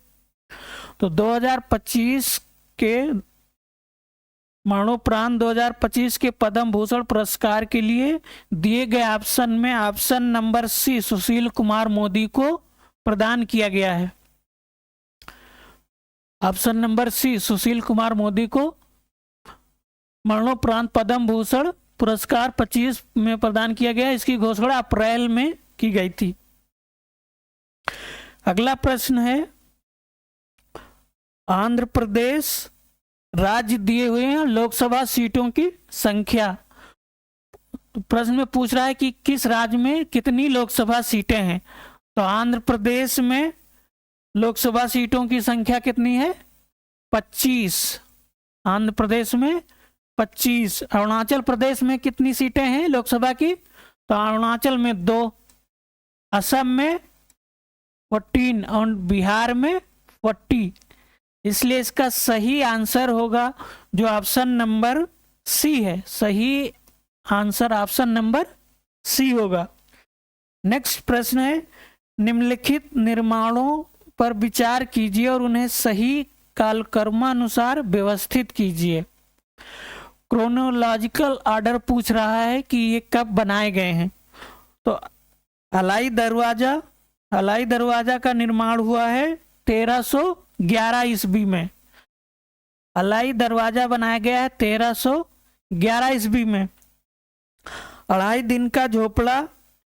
तो 2025 के मरणोपरांत 2025 के पद्म भूषण पुरस्कार के लिए दिए गए ऑप्शन में ऑप्शन नंबर सी, सुशील कुमार मोदी को प्रदान किया गया है। ऑप्शन नंबर सी, सुशील कुमार मोदी को मरणोपरांत पद्म भूषण पुरस्कार 25 में प्रदान किया गया। इसकी घोषणा अप्रैल में की गई थी। अगला प्रश्न है, आंध्र प्रदेश राज्य दिए हुए हैं लोकसभा सीटों की संख्या। तो प्रश्न में पूछ रहा है कि किस राज्य में कितनी लोकसभा सीटें हैं। तो आंध्र प्रदेश में लोकसभा सीटों की संख्या कितनी है? 25। आंध्र प्रदेश में 25। अरुणाचल प्रदेश में कितनी सीटें हैं लोकसभा की? तो अरुणाचल में 2, असम में 14 और बिहार में 40। इसलिए इसका सही आंसर होगा जो ऑप्शन नंबर सी है। सही आंसर ऑप्शन नंबर सी होगा। नेक्स्ट प्रश्न है, निम्नलिखित निर्माणों पर विचार कीजिए और उन्हें सही कालक्रमानुसार व्यवस्थित कीजिए। क्रोनोलॉजिकल ऑर्डर पूछ रहा है कि ये कब बनाए गए हैं। तो अलाई दरवाजा का निर्माण हुआ है 1311 ईस्वी में। अलाई दरवाजा बनाया गया है 1311 ईस्वी में। अढ़ाई दिन का झोपड़ा,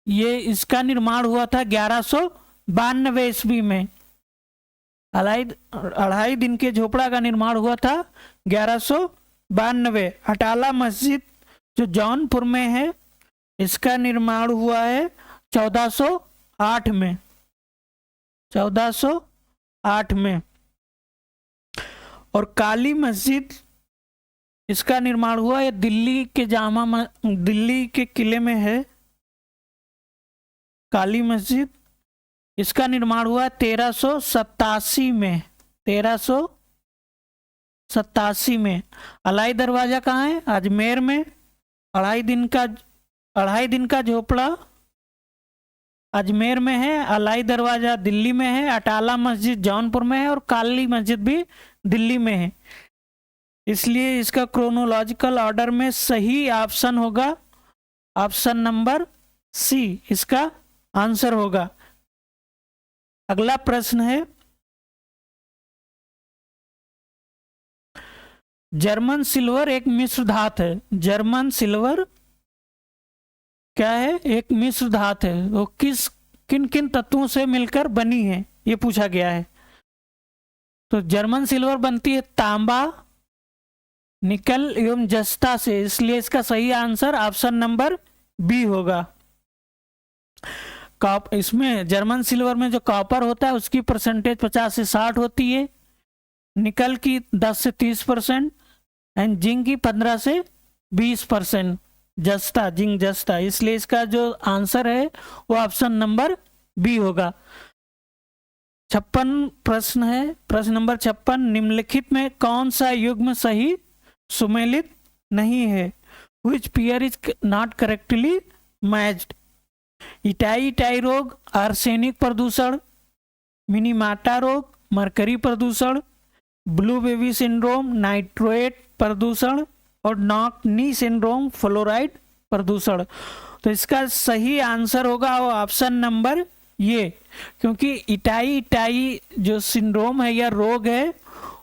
ये इसका निर्माण हुआ था 1192 ईस्वी में। अढ़ाई दिन के झोपड़ा का निर्माण हुआ था 1192। अटाला मस्जिद जो जौनपुर में है, इसका निर्माण हुआ है 1408 में। 1408 में। और काली मस्जिद, इसका निर्माण हुआ है दिल्ली के किले में है काली मस्जिद। इसका निर्माण हुआ 1387 में। 1387 में। अलाई दरवाजा कहाँ है? अजमेर में। अढ़ाई दिन का झोपड़ा अजमेर में है, अलाई दरवाजा दिल्ली में है, अटाला मस्जिद जौनपुर में है और काली मस्जिद भी दिल्ली में है। इसलिए इसका क्रोनोलॉजिकल ऑर्डर में सही ऑप्शन होगा ऑप्शन नंबर सी, इसका आंसर होगा। अगला प्रश्न है, जर्मन सिल्वर एक मिश्र धातु है। जर्मन सिल्वर क्या है? एक मिश्र धातु है। वो किन किन तत्वों से मिलकर बनी है, ये पूछा गया है। तो जर्मन सिल्वर बनती है तांबा, निकल एवं जस्ता से। इसलिए इसका सही आंसर ऑप्शन नंबर बी होगा। इसमें जर्मन सिल्वर में जो कॉपर होता है उसकी परसेंटेज 50 से 60 होती है, निकल की 10 से 30% एंड जिंक की 15 से 20%। जिंक जस्ता। इसलिए इसका जो आंसर है वो ऑप्शन नंबर बी होगा। 56 प्रश्न है, प्रश्न नंबर 56, निम्नलिखित में कौन सा युग्म सही सुमेलित नहीं है? Which pair is not correctly matched? Itai रोग, आर्सेनिक प्रदूषण, मिनीमाटा रोग, मरकरी प्रदूषण, ब्लू बेबी सिंड्रोम, नाइट्रेट प्रदूषण और नॉक नी सिंड्रोम, फ्लोराइड प्रदूषण। तो इसका सही आंसर होगा वो ऑप्शन नंबर ये, क्योंकि इटाई जो सिंड्रोम है या रोग है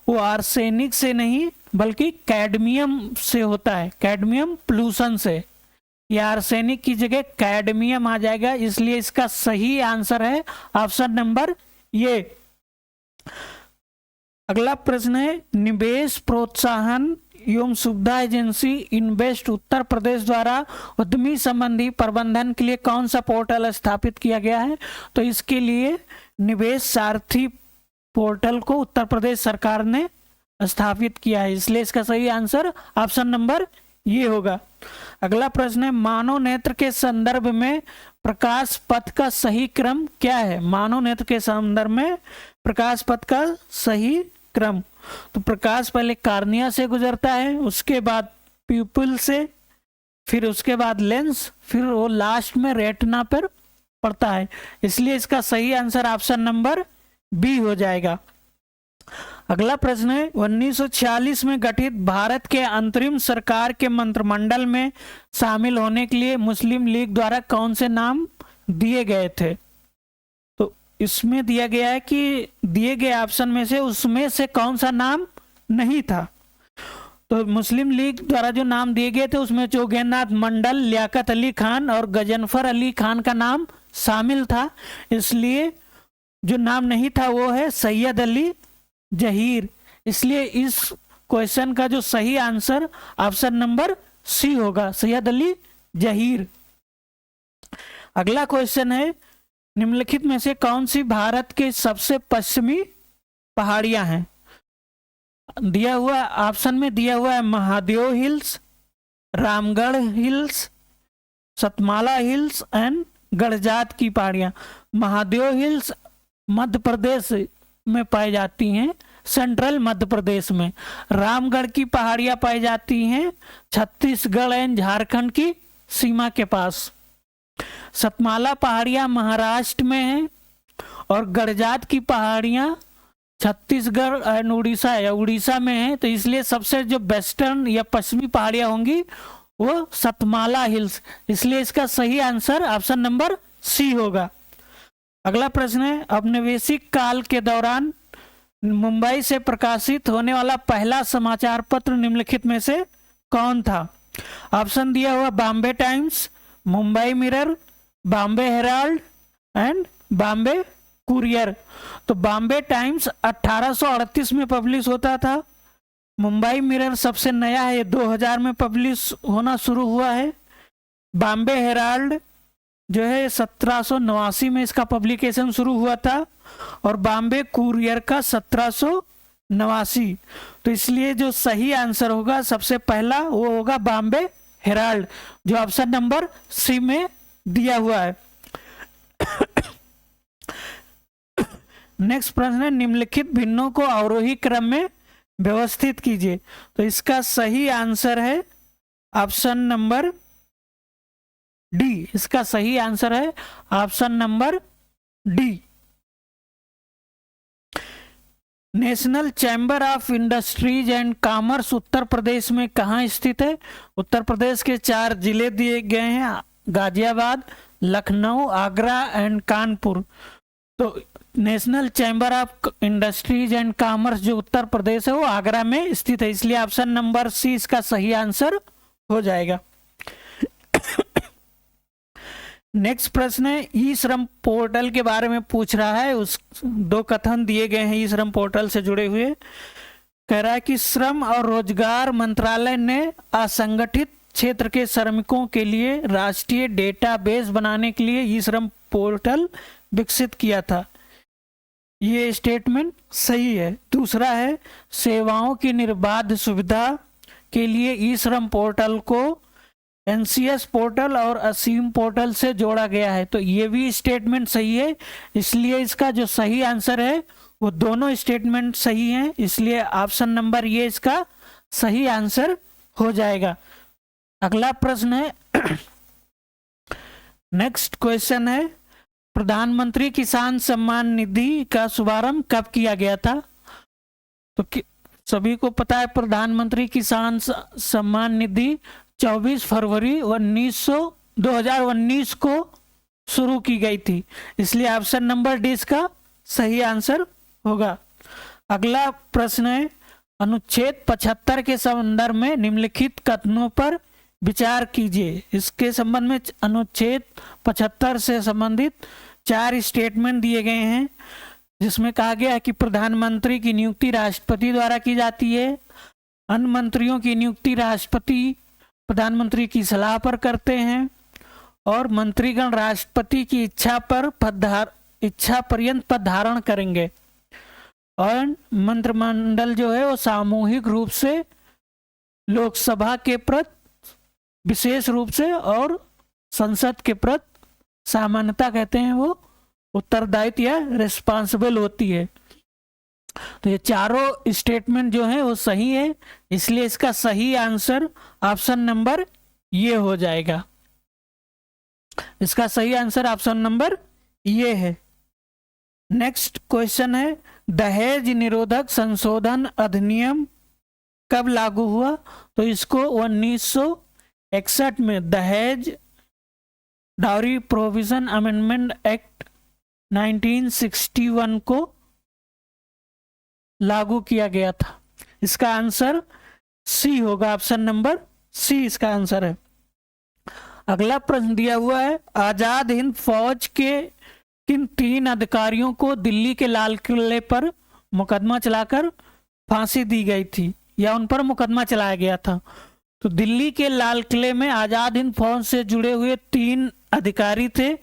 वो आर्सेनिक से नहीं बल्कि कैडमियम से होता है, कैडमियम पोल्यूशन से। या आर्सेनिक की जगह कैडमियम आ जाएगा, इसलिए इसका सही आंसर है ऑप्शन नंबर ये। अगला प्रश्न है, निवेश प्रोत्साहन एवं सुविधा एजेंसी इन्वेस्ट उत्तर प्रदेश द्वारा उद्यमी संबंधी प्रबंधन के लिए कौन सा पोर्टल स्थापित किया गया है? तो इसके लिए निवेश सारथी पोर्टल को उत्तर प्रदेश सरकार ने स्थापित किया है, इसलिए इसका सही आंसर ऑप्शन नंबर ये होगा। अगला प्रश्न है, मानव नेत्र के संदर्भ में प्रकाश पथ का सही क्रम क्या है? मानव नेत्र के संदर्भ में प्रकाश पथ का सही क्रम, तो प्रकाश पहले कार्निया से गुजरता है, उसके बाद प्यूपिल से, फिर उसके बाद लेंस, फिर वो लास्ट में रेटिना पर पड़ता है, इसलिए इसका सही आंसर ऑप्शन नंबर बी हो जाएगा। अगला प्रश्न है, 1946 में गठित भारत के अंतरिम सरकार के मंत्रिमंडल में शामिल होने के लिए मुस्लिम लीग द्वारा कौन से नाम दिए गए थे? तो इसमें दिया गया है कि दिए गए ऑप्शन में से उसमें से कौन सा नाम नहीं था। तो मुस्लिम लीग द्वारा जो नाम दिए गए थे उसमें जोगेंद्रनाथ मंडल, लियाकत अली खान और गजनफर अली खान का नाम शामिल था, इसलिए जो नाम नहीं था वो है सैयद अली जहीर, इसलिए इस क्वेश्चन का जो सही आंसर ऑप्शन नंबर सी होगा, सैयद अली जहीर। अगला क्वेश्चन है, निम्नलिखित में से कौन सी भारत के सबसे पश्चिमी पहाड़ियां हैं? दिया हुआ ऑप्शन में दिया हुआ है Mahadev hills, Ramgarh hills, Satmala hills and Garhjat की पहाड़ियां। महादेव हिल्स मध्य प्रदेश में पाई जाती हैं, सेंट्रल मध्य प्रदेश में। रामगढ़ की पहाड़ियां पाई जाती हैं छत्तीसगढ़ एंड झारखंड की सीमा के पास। सतमाला पहाड़ियां महाराष्ट्र में हैं और गढ़जात की पहाड़ियां छत्तीसगढ़ एंड उड़ीसा या उड़ीसा में है, तो इसलिए सबसे जो वेस्टर्न या पश्चिमी पहाड़ियां होंगी वो सतमाला हिल्स, इसलिए इसका सही आंसर ऑप्शन नंबर सी होगा। अगला प्रश्न है, औपनिवेशिक काल के दौरान मुंबई से प्रकाशित होने वाला पहला समाचार पत्र निम्नलिखित में से कौन था? ऑप्शन दिया हुआ Bombay times, Mumbai mirror, Bombay Herald and Bombay courier. तो बॉम्बे टाइम्स 1838 में पब्लिश होता था, मुंबई मिरर सबसे नया है, 2000 में पब्लिश होना शुरू हुआ है, बॉम्बे हेराल्ड जो है 1789 में इसका पब्लिकेशन शुरू हुआ था और बॉम्बे कुरियर का 1789। तो इसलिए जो सही आंसर होगा सबसे पहला वो होगा बॉम्बे हेराल्ड, जो ऑप्शन नंबर सी में दिया हुआ है। नेक्स्ट प्रश्न है, निम्नलिखित भिन्नों को अवरोही क्रम में व्यवस्थित कीजिए। तो इसका सही आंसर है ऑप्शन नंबर डी, इसका सही आंसर है option number D. National Chamber of Industries and Commerce Uttar Pradesh में कहाँ स्थित है? उत्तर प्रदेश के 4 जिले दिए गए हैं, गाजियाबाद, लखनऊ, आगरा एंड कानपुर। तो national Chamber of Industries and commerce जो उत्तर प्रदेश है वो आगरा में स्थित है, इसलिए ऑप्शन नंबर सी इसका सही आंसर हो जाएगा। नेक्स्ट प्रश्न है, ई श्रम पोर्टल के बारे में पूछ रहा है, उस 2 कथन दिए गए हैं ई श्रम पोर्टल से जुड़े हुए। कह रहा है कि श्रम और रोजगार मंत्रालय ने असंगठित क्षेत्र के श्रमिकों के लिए राष्ट्रीय डेटाबेस बनाने के लिए ई श्रम पोर्टल विकसित किया था, ये स्टेटमेंट सही है। दूसरा है, सेवाओं की निर्बाध सुविधा के लिए ई श्रम पोर्टल को एनसीएस पोर्टल और असीम पोर्टल से जोड़ा गया है, तो ये भी स्टेटमेंट सही है, इसलिए इसका जो सही आंसर है वो दोनों स्टेटमेंट सही हैं, इसलिए ऑप्शन नंबर ये इसका सही आंसर हो जाएगा। अगला प्रश्न है, नेक्स्ट क्वेश्चन है, प्रधानमंत्री किसान सम्मान निधि का शुभारंभ कब किया गया था? तो सभी को पता है प्रधानमंत्री किसान सम्मान निधि 24 फरवरी 2019 को शुरू की गई थी, इसलिए ऑप्शन नंबर डी इसका सही आंसर होगा। अगला प्रश्न है, अनुच्छेद 75 के संदर्भ में निम्नलिखित कथनों पर विचार कीजिए। इसके संबंध में अनुच्छेद 75 से संबंधित 4 स्टेटमेंट दिए गए हैं, जिसमें कहा गया है कि प्रधानमंत्री की नियुक्ति राष्ट्रपति द्वारा की जाती है, अन्य मंत्रियों की नियुक्ति राष्ट्रपति प्रधानमंत्री की सलाह पर करते हैं, और मंत्रीगण राष्ट्रपति की इच्छा पर्यंत पद धारण करेंगे, और मंत्रिमंडल जो है वो सामूहिक रूप से लोकसभा के प्रति विशेष रूप से और संसद के प्रति सामान्यता कहते हैं वो उत्तरदायित्व या रिस्पॉन्सिबल होती है। तो ये चारों स्टेटमेंट जो है वो सही है, इसलिए इसका सही आंसर ऑप्शन नंबर ये हो जाएगा। इसका सही आंसर ऑप्शन नंबर ये है। नेक्स्ट क्वेश्चन है, दहेज निरोधक संशोधन अधिनियम कब लागू हुआ? तो इसको 1961 में दहेज डाउरी प्रोविजन अमेंडमेंट एक्ट 1961 को लागू किया गया था। इसका आंसर सी होगा, ऑप्शन नंबर सी इसका आंसर है। अगला प्रश्न दिया हुआ है, आजाद हिंद फौज के किन 3 अधिकारियों को दिल्ली के लाल किले पर मुकदमा चलाकर फांसी दी गई थी या उन पर मुकदमा चलाया गया था? तो दिल्ली के लाल किले में आजाद हिंद फौज से जुड़े हुए 3 अधिकारी थे,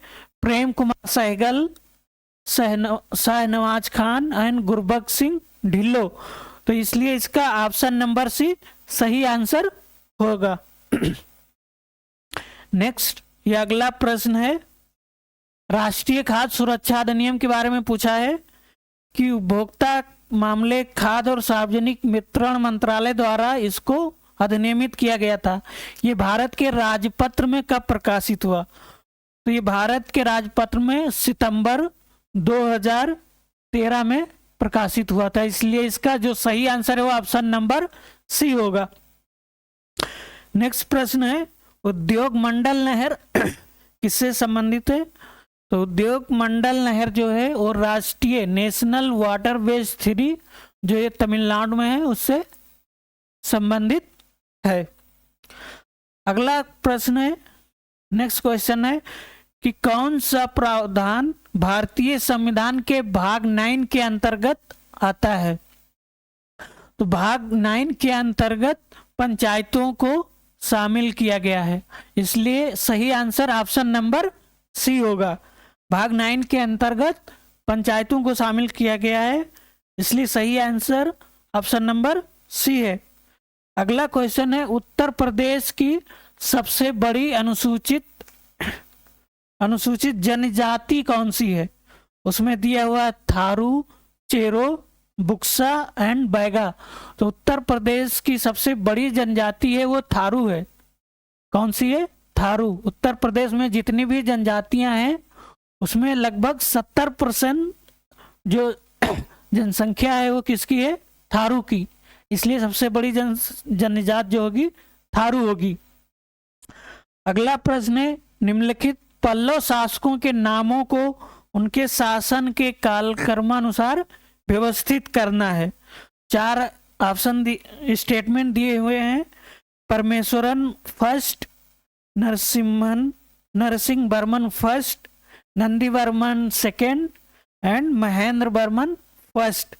प्रेम कुमार सहगल, शाहनवाज खान एंड गुरबख्श सिंह ढिल्लो। तो इसलिए इसका ऑप्शन नंबर सी सही आंसर होगा। नेक्स्ट, ये अगला प्रश्न है, राष्ट्रीय खाद्य सुरक्षा अधिनियम के बारे में पूछा है कि उपभोक्ता मामले, खाद्य और सार्वजनिक वितरण मंत्रालय द्वारा इसको अधिनियमित किया गया था। ये भारत के राजपत्र में कब प्रकाशित हुआ? तो ये भारत के राजपत्र में सितंबर 2013 में प्रकाशित हुआ था, इसलिए इसका जो सही आंसर है वो ऑप्शन नंबर सी होगा। नेक्स्ट प्रश्न है, उद्योग मंडल नहर किससे संबंधित है? तो उद्योग मंडल नहर जो है वो राष्ट्रीय नेशनल वाटरवेज 3 जो ये तमिलनाडु में है उससे संबंधित है। अगला प्रश्न है, नेक्स्ट क्वेश्चन है कि कौन सा प्रावधान भारतीय संविधान के भाग 9 के अंतर्गत आता है? तो भाग 9 के अंतर्गत पंचायतों को शामिल किया गया है, इसलिए सही आंसर ऑप्शन नंबर सी होगा। भाग 9 के अंतर्गत पंचायतों को शामिल किया गया है, इसलिए सही आंसर ऑप्शन नंबर सी है। अगला क्वेश्चन है, उत्तर प्रदेश की सबसे बड़ी अनुसूचित जनजाति कौन सी है? उसमें दिया हुआ थारू, चेरो, बुक्सा एंड बैगा। तो उत्तर प्रदेश की सबसे बड़ी जनजाति है वो थारू है। कौन सी है? थारू। उत्तर प्रदेश में जितनी भी जनजातियां हैं उसमें लगभग 70% जो जनसंख्या है वो किसकी है? थारू की, इसलिए सबसे बड़ी जनजाति जो होगी थारू होगी। अगला प्रश्न है, निम्नलिखित पल्लव शासकों के नामों को उनके शासन के कालक्रमानुसार व्यवस्थित करना है। 4 ऑप्शन स्टेटमेंट दिए हुए हैं, Parameshwaran first, Narasimha Varman first, Nandi Varman second and Mahendra Varman first.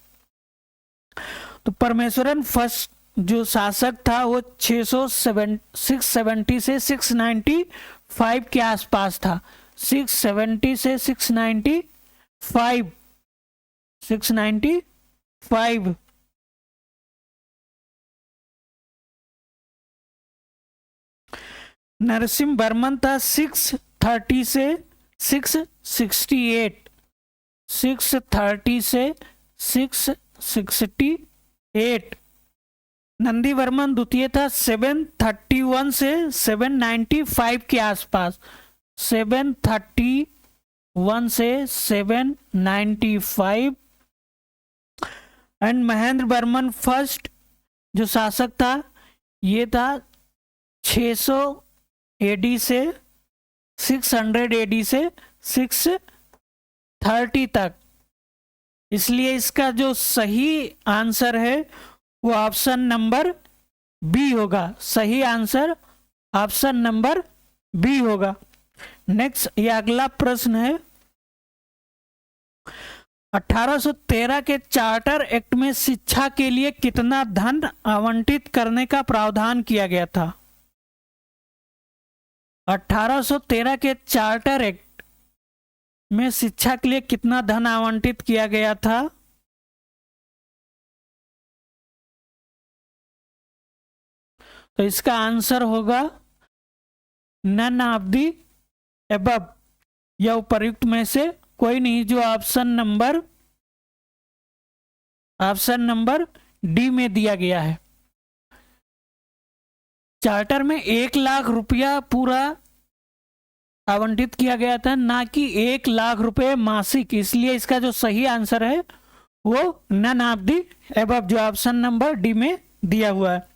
तो परमेश्वरन फर्स्ट जो शासक था वो 670 से 695 के आसपास था। 670 से 695। नरसिंह वर्मन था 630 से 668। 630 से 668। नंदी वर्मन द्वितीय था 731 से 795 के आसपास। 731 से 795। एंड महेंद्र वर्मन फर्स्ट जो शासक था ये था 600 एडी से 600 एडी से 630 तक। इसलिए इसका जो सही आंसर है वो ऑप्शन नंबर बी होगा। सही आंसर ऑप्शन नंबर बी होगा। नेक्स्ट, ये अगला प्रश्न है, 1813 के चार्टर एक्ट में शिक्षा के लिए कितना धन आवंटित करने का प्रावधान किया गया था? 1813 के चार्टर एक्ट में शिक्षा के लिए कितना धन आवंटित किया गया था? तो इसका आंसर होगा नन ऑफ दी अबव, या उपर्युक्त में से कोई नहीं, जो ऑप्शन नंबर डी में दिया गया है। चार्टर में 1 लाख रुपया पूरा आवंटित किया गया था, ना कि 1 लाख रुपए मासिक। इसलिए इसका जो सही आंसर है वो नन ऑफ दी अबव, जो ऑप्शन नंबर डी में दिया हुआ है।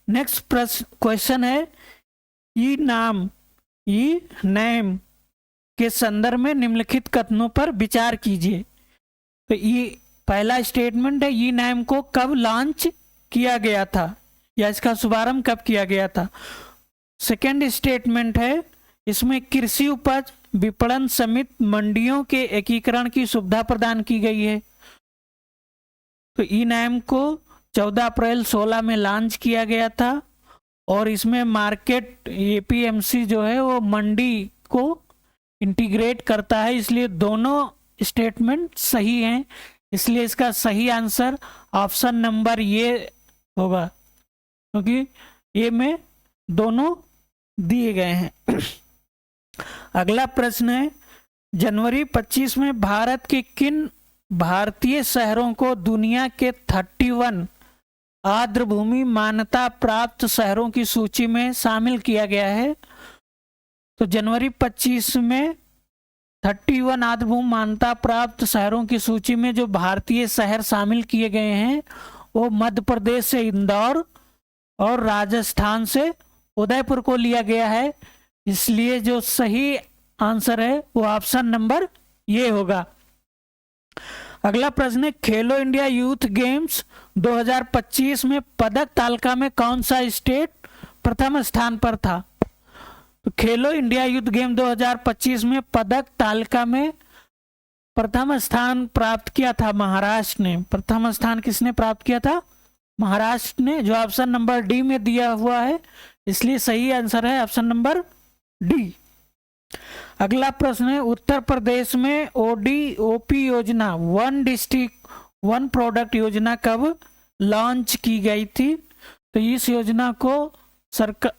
नेक्स्ट क्वेश्चन है, ई नेम के संदर्भ में निम्नलिखित कथनों पर विचार कीजिए। तो ये पहला स्टेटमेंट है, ई नेम को कब लॉन्च किया गया था या इसका शुभारंभ कब किया गया था। सेकेंड स्टेटमेंट है, इसमें कृषि उपज विपणन समित मंडियों के एकीकरण की सुविधा प्रदान की गई है। तो ई नेम को 14 अप्रैल 16 में लॉन्च किया गया था और इसमें मार्केट एपीएमसी जो है वो मंडी को इंटीग्रेट करता है। इसलिए दोनों स्टेटमेंट सही हैं। इसलिए इसका सही आंसर ऑप्शन नंबर ये होगा, क्योंकि ये में दोनों दिए गए हैं। अगला प्रश्न है, जनवरी 25 में भारत के किन भारतीय शहरों को दुनिया के 31 आर्द्रभूमि मान्यता प्राप्त शहरों की सूची में शामिल किया गया है? तो जनवरी 25 में 31 आर्द्रभूमि मान्यता प्राप्त शहरों की सूची में जो भारतीय शहर शामिल किए गए हैं वो मध्य प्रदेश से इंदौर और राजस्थान से उदयपुर को लिया गया है। इसलिए जो सही आंसर है वो ऑप्शन नंबर ये होगा। अगला प्रश्न है, खेलो इंडिया यूथ गेम्स 2025 में पदक तालिका में कौन सा स्टेट प्रथम स्थान पर था? तो खेलो इंडिया यूथ गेम 2025 में पदक तालिका में प्रथम स्थान प्राप्त किया था महाराष्ट्र ने। प्रथम स्थान किसने प्राप्त किया था? महाराष्ट्र ने, जो ऑप्शन नंबर डी में दिया हुआ है। इसलिए सही आंसर है ऑप्शन नंबर डी। अगला प्रश्न है, उत्तर प्रदेश में ओडीओपी योजना, वन डिस्ट्रिक्ट वन प्रोडक्ट योजना कब लॉन्च की गई थी? तो इस योजना को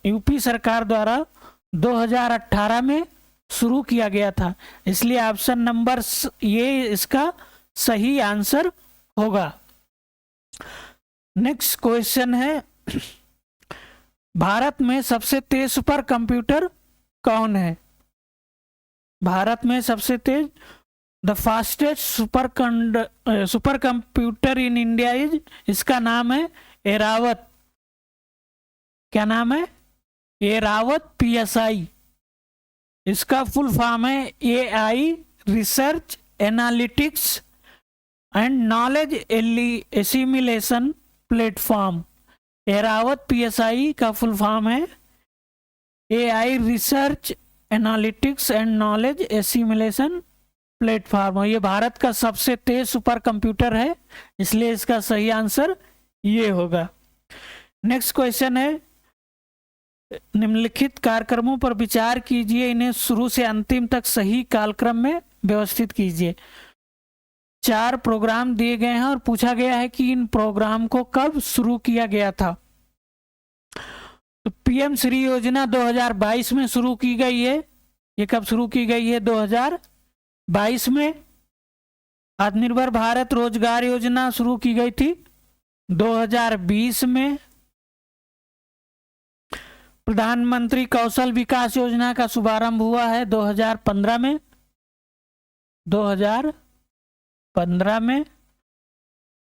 यूपी सरकार द्वारा 2018 में शुरू किया गया था। इसलिए ऑप्शन नंबर ये इसका सही आंसर होगा। नेक्स्ट क्वेश्चन है, भारत में सबसे तेज सुपर कंप्यूटर कौन है? भारत में सबसे तेज, the fastest supercomputer in India is, इसका नाम है एरावत। क्या नाम है? एरावत PSI। इसका फुल फॉर्म है AI research analytics and knowledge assimilation platform. Airawat PSI का फुल फॉर्म है AI research analytics and knowledge assimilation platform. ये भारत का सबसे तेज सुपर कंप्यूटर है, इसलिए इसका सही आंसर ये होगा। नेक्स्ट क्वेश्चन है, निम्नलिखित कार्यक्रमों पर विचार कीजिए, इन्हें शुरू से अंतिम तक सही कालक्रम में व्यवस्थित कीजिए। 4 प्रोग्राम दिए गए हैं और पूछा गया है कि इन प्रोग्राम को कब शुरू किया गया था। तो PM श्री योजना 2022 में शुरू की गई है। ये कब शुरू की गई है? 2022 में। आत्मनिर्भर भारत रोजगार योजना शुरू की गई थी 2020 में। प्रधानमंत्री कौशल विकास योजना का शुभारंभ हुआ है 2015 में। 2015 में।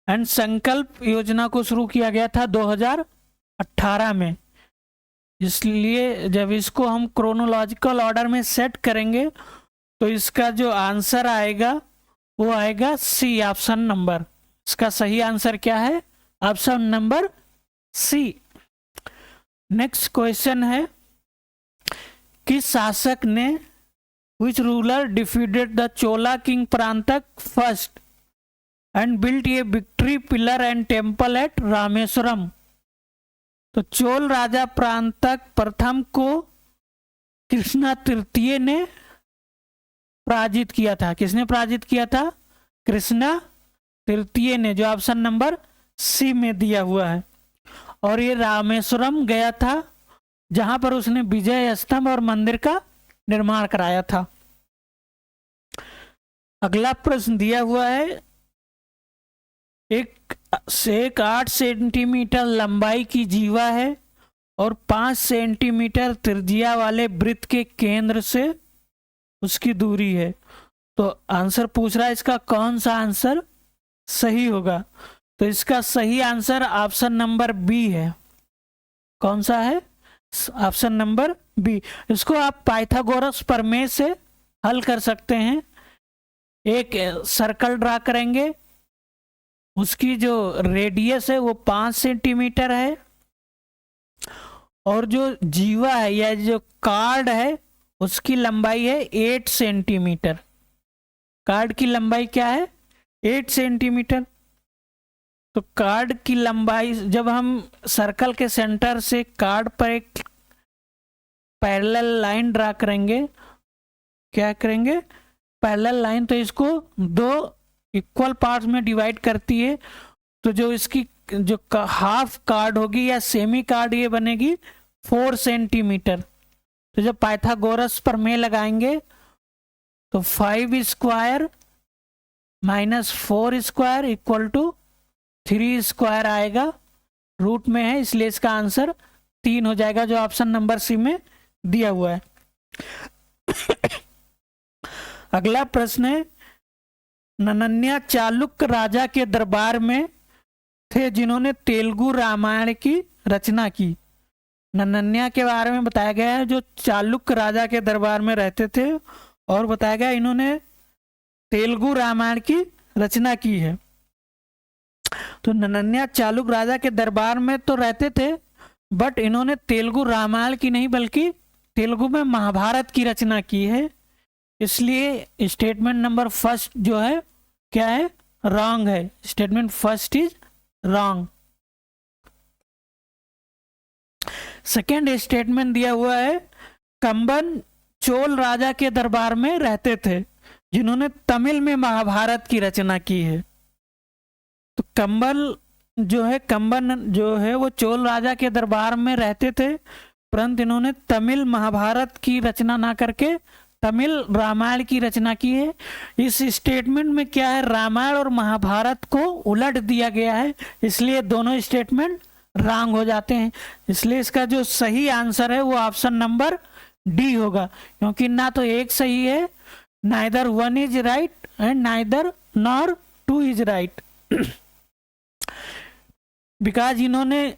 एंड संकल्प योजना को शुरू किया गया था 2018 में। इसलिए जब इसको हम क्रोनोलॉजिकल ऑर्डर में सेट करेंगे तो इसका जो आंसर आएगा वो आएगा सी, ऑप्शन नंबर। इसका सही आंसर क्या है? Option number C. Next question है, किस शासक ने which ruler defeated the Chola king Parantaka first and built a victory pillar and temple at Rameswaram? तो चोल राजा प्रांतक प्रथम को कृष्णा तृतीय ने पराजित किया था। किसने पराजित किया था? कृष्णा तृतीय ने, जो ऑप्शन नंबर सी में दिया हुआ है। और ये रामेश्वरम गया था जहां पर उसने विजय स्तंभ और मंदिर का निर्माण कराया था। अगला प्रश्न दिया हुआ है, एक 8 सेंटीमीटर लंबाई की जीवा है और 5 सेंटीमीटर त्रिज्या वाले वृत्त के केंद्र से उसकी दूरी है। तो आंसर पूछ रहा है इसका कौन सा आंसर सही होगा? तो इसका सही आंसर ऑप्शन नंबर बी है। कौन सा है? Option number B. इसको आप पाइथागोरस प्रमेय से हल कर सकते हैं। एक सर्कल ड्रा करेंगे, उसकी जो रेडियस है वो 5 सेंटीमीटर है और जो जीवा है या जो कार्ड है उसकी लंबाई है 8 सेंटीमीटर। कार्ड की लंबाई क्या है? 8 सेंटीमीटर। तो कार्ड की लंबाई, जब हम सर्कल के सेंटर से कार्ड पर एक पैरेलल लाइन ड्रा करेंगे, क्या करेंगे? पैरेलल लाइन, तो इसको 2 इक्वल पार्ट्स में डिवाइड करती है। तो जो इसकी जो हाफ कार्ड होगी या सेमी कार्ड ये बनेगी 4 सेंटीमीटर। तो जब पाइथागोरस प्रमेय लगाएंगे तो 5 square minus 4 square equal to 3 square आएगा। रूट में है इसलिए इसका आंसर 3 हो जाएगा, जो ऑप्शन नंबर सी में दिया हुआ है। अगला प्रश्न है, ननन्या चालुक्य राजा के दरबार में थे जिन्होंने तेलुगु रामायण की रचना की। ननन्या के बारे में बताया गया है जो चालुक्य राजा के दरबार में रहते थे और बताया गया इन्होंने तेलुगु रामायण की रचना की है। तो ननन्या चालुक्य राजा के दरबार में तो रहते थे, बट इन्होंने तेलुगु रामायण की नहीं बल्कि तेलुगु में महाभारत की रचना की है। इसलिए स्टेटमेंट नंबर फर्स्ट जो है क्या है? रॉन्ग है। Statement first is wrong. Second statement दिया हुआ है, कंबन चोल राजा के दरबार में रहते थे जिन्होंने तमिल में महाभारत की रचना की है। तो कंबन जो है वो चोल राजा के दरबार में रहते थे, परंतु इन्होंने तमिल महाभारत की रचना ना करके तमिल रामायण की रचना की है। इस स्टेटमेंट में क्या है? रामायण और महाभारत को उलट दिया गया है, इसलिए दोनों स्टेटमेंट रॉन्ग हो जाते हैं। इसलिए इसका जो सही आंसर है वो ऑप्शन नंबर डी होगा, क्योंकि ना तो एक सही है, neither 1 is right and neither nor 2 is right. Because इन्होंने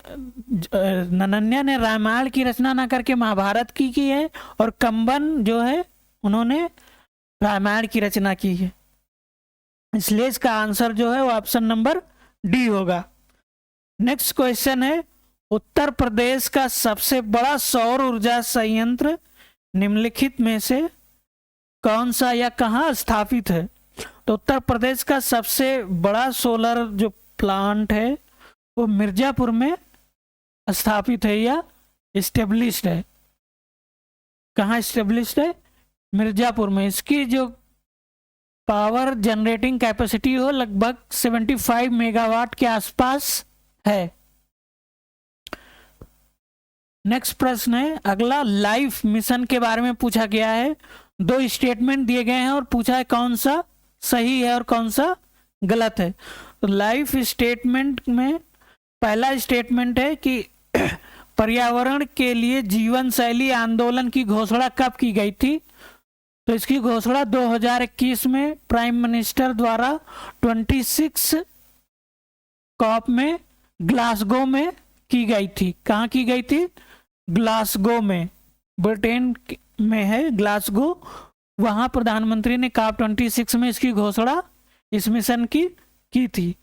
ननन्या ने रामायण की रचना ना करके महाभारत की है और कंबन जो है उन्होंने रामायण की रचना की है। इसलिए इसका आंसर जो है वो ऑप्शन नंबर डी होगा। नेक्स्ट क्वेश्चन है, उत्तर प्रदेश का सबसे बड़ा सौर ऊर्जा संयंत्र निम्नलिखित में से कौन सा या कहाँ स्थापित है? तो उत्तर प्रदेश का सबसे बड़ा सोलर जो प्लांट है वो मिर्जापुर में स्थापित है या इस्टेब्लिश्ड है। कहाँ इस्टेब्लिश्ड है? मिर्जापुर में। इसकी जो पावर जनरेटिंग कैपेसिटी हो लगभग 75 मेगावाट के आसपास है। नेक्स्ट प्रश्न है, अगला लाइफ मिशन के बारे में पूछा गया है। 2 स्टेटमेंट दिए गए हैं और पूछा है कौन सा सही है और कौन सा गलत है। तो लाइफ स्टेटमेंट में पहला स्टेटमेंट है कि पर्यावरण के लिए जीवन शैली आंदोलन की घोषणा कब की गई थी? तो इसकी घोषणा 2021 में प्राइम मिनिस्टर द्वारा 26 कॉप में ग्लासगो में की गई थी। कहाँ की गई थी? ग्लासगो में, ब्रिटेन में है ग्लासगो, वहां प्रधानमंत्री ने COP26 में इसकी घोषणा इस मिशन की थी।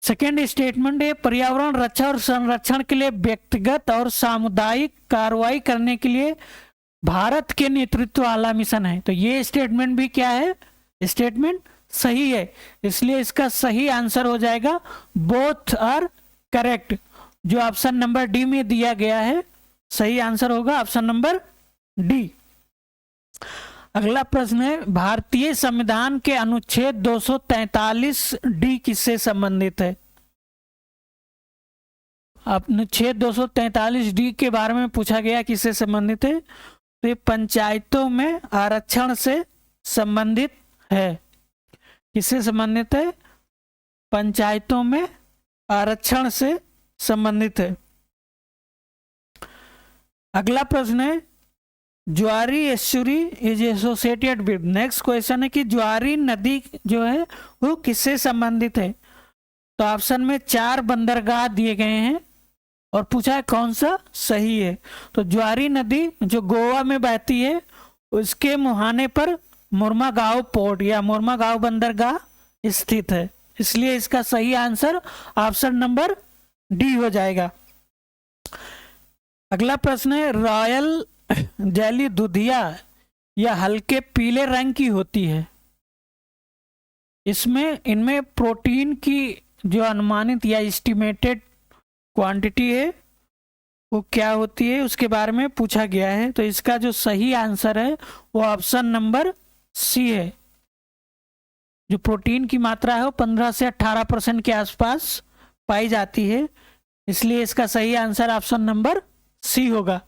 सेकेंड स्टेटमेंट है पर्यावरण रक्षा और संरक्षण के लिए व्यक्तिगत और सामुदायिक कार्रवाई करने के लिए भारत के नेतृत्व वाला मिशन है। तो ये स्टेटमेंट भी क्या है, स्टेटमेंट सही है, इसलिए इसका सही आंसर हो जाएगा बोथ आर करेक्ट। जो ऑप्शन नंबर डी में दिया गया है सही आंसर होगा ऑप्शन नंबर डी। अगला प्रश्न है भारतीय संविधान के अनुच्छेद 243 डी किससे संबंधित है? अनुच्छेद 243 डी के बारे में पूछा गया किससे संबंधित है? तो ये पंचायतों में आरक्षण से संबंधित है। किससे संबंधित है? पंचायतों में आरक्षण से संबंधित है। अगला प्रश्न है ज्वारी estuary is associated with, next question है कि ज्वारी नदी जो है वो किससे संबंधित है? तो ऑप्शन में 4 बंदरगाह दिए गए हैं और पूछा है कौन सा सही है। तो ज्वारी नदी जो गोवा में बहती है उसके मुहाने पर मुर्मागांव पोर्ट या मुर्मागांव बंदरगाह स्थित है, इसलिए इसका सही आंसर ऑप्शन नंबर डी हो जाएगा। अगला प्रश्न है रॉयल जेली दूधिया या हल्के पीले रंग की होती है, इनमें प्रोटीन की जो अनुमानित या एस्टिमेटेड क्वांटिटी है वो क्या होती है उसके बारे में पूछा गया है। तो इसका जो सही आंसर है वो ऑप्शन नंबर सी है। जो प्रोटीन की मात्रा है वो 15 से 18% के आसपास पाई जाती है, इसलिए इसका सही आंसर ऑप्शन नंबर सी होगा।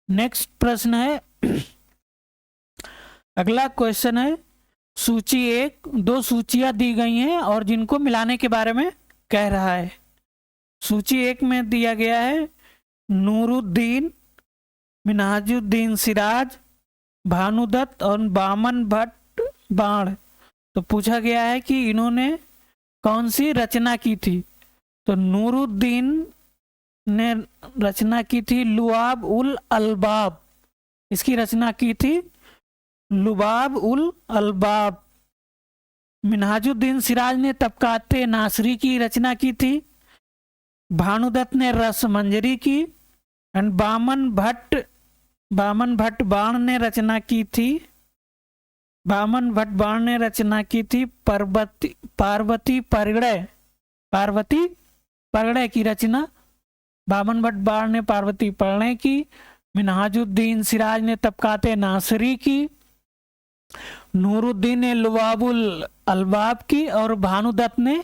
नेक्स्ट प्रश्न है अगला क्वेश्चन है सूची 1 2 सूचियां दी गई हैं और जिनको मिलाने के बारे में कह रहा है। सूची 1 में दिया गया है नूरुद्दीन, मिन्हाजुद्दीन सिराज, भानुदत्त और बामन भट्ट बाण। तो पूछा गया है कि इन्होंने कौन सी रचना की थी? तो नूरुद्दीन ने रचना की थी लुआब उल अलबाब, इसकी रचना की थी लुबाब उल अलबाब। मिन्हाजुद्दीन सिराज ने तबकाते नासरी की रचना की थी। भानुदत्त ने रसमंजरी की एंड बामन भट्ट बाण ने रचना की थी पार्वती परगड़े की रचना। बामन भट्ट बाण ने पार्वती परगड़े की, मिन्हाजुद्दीन सिराज ने तबकाते नासरी की, नूरुद्दीन ने लुबाबुल अलबाब की और भानुदत्त ने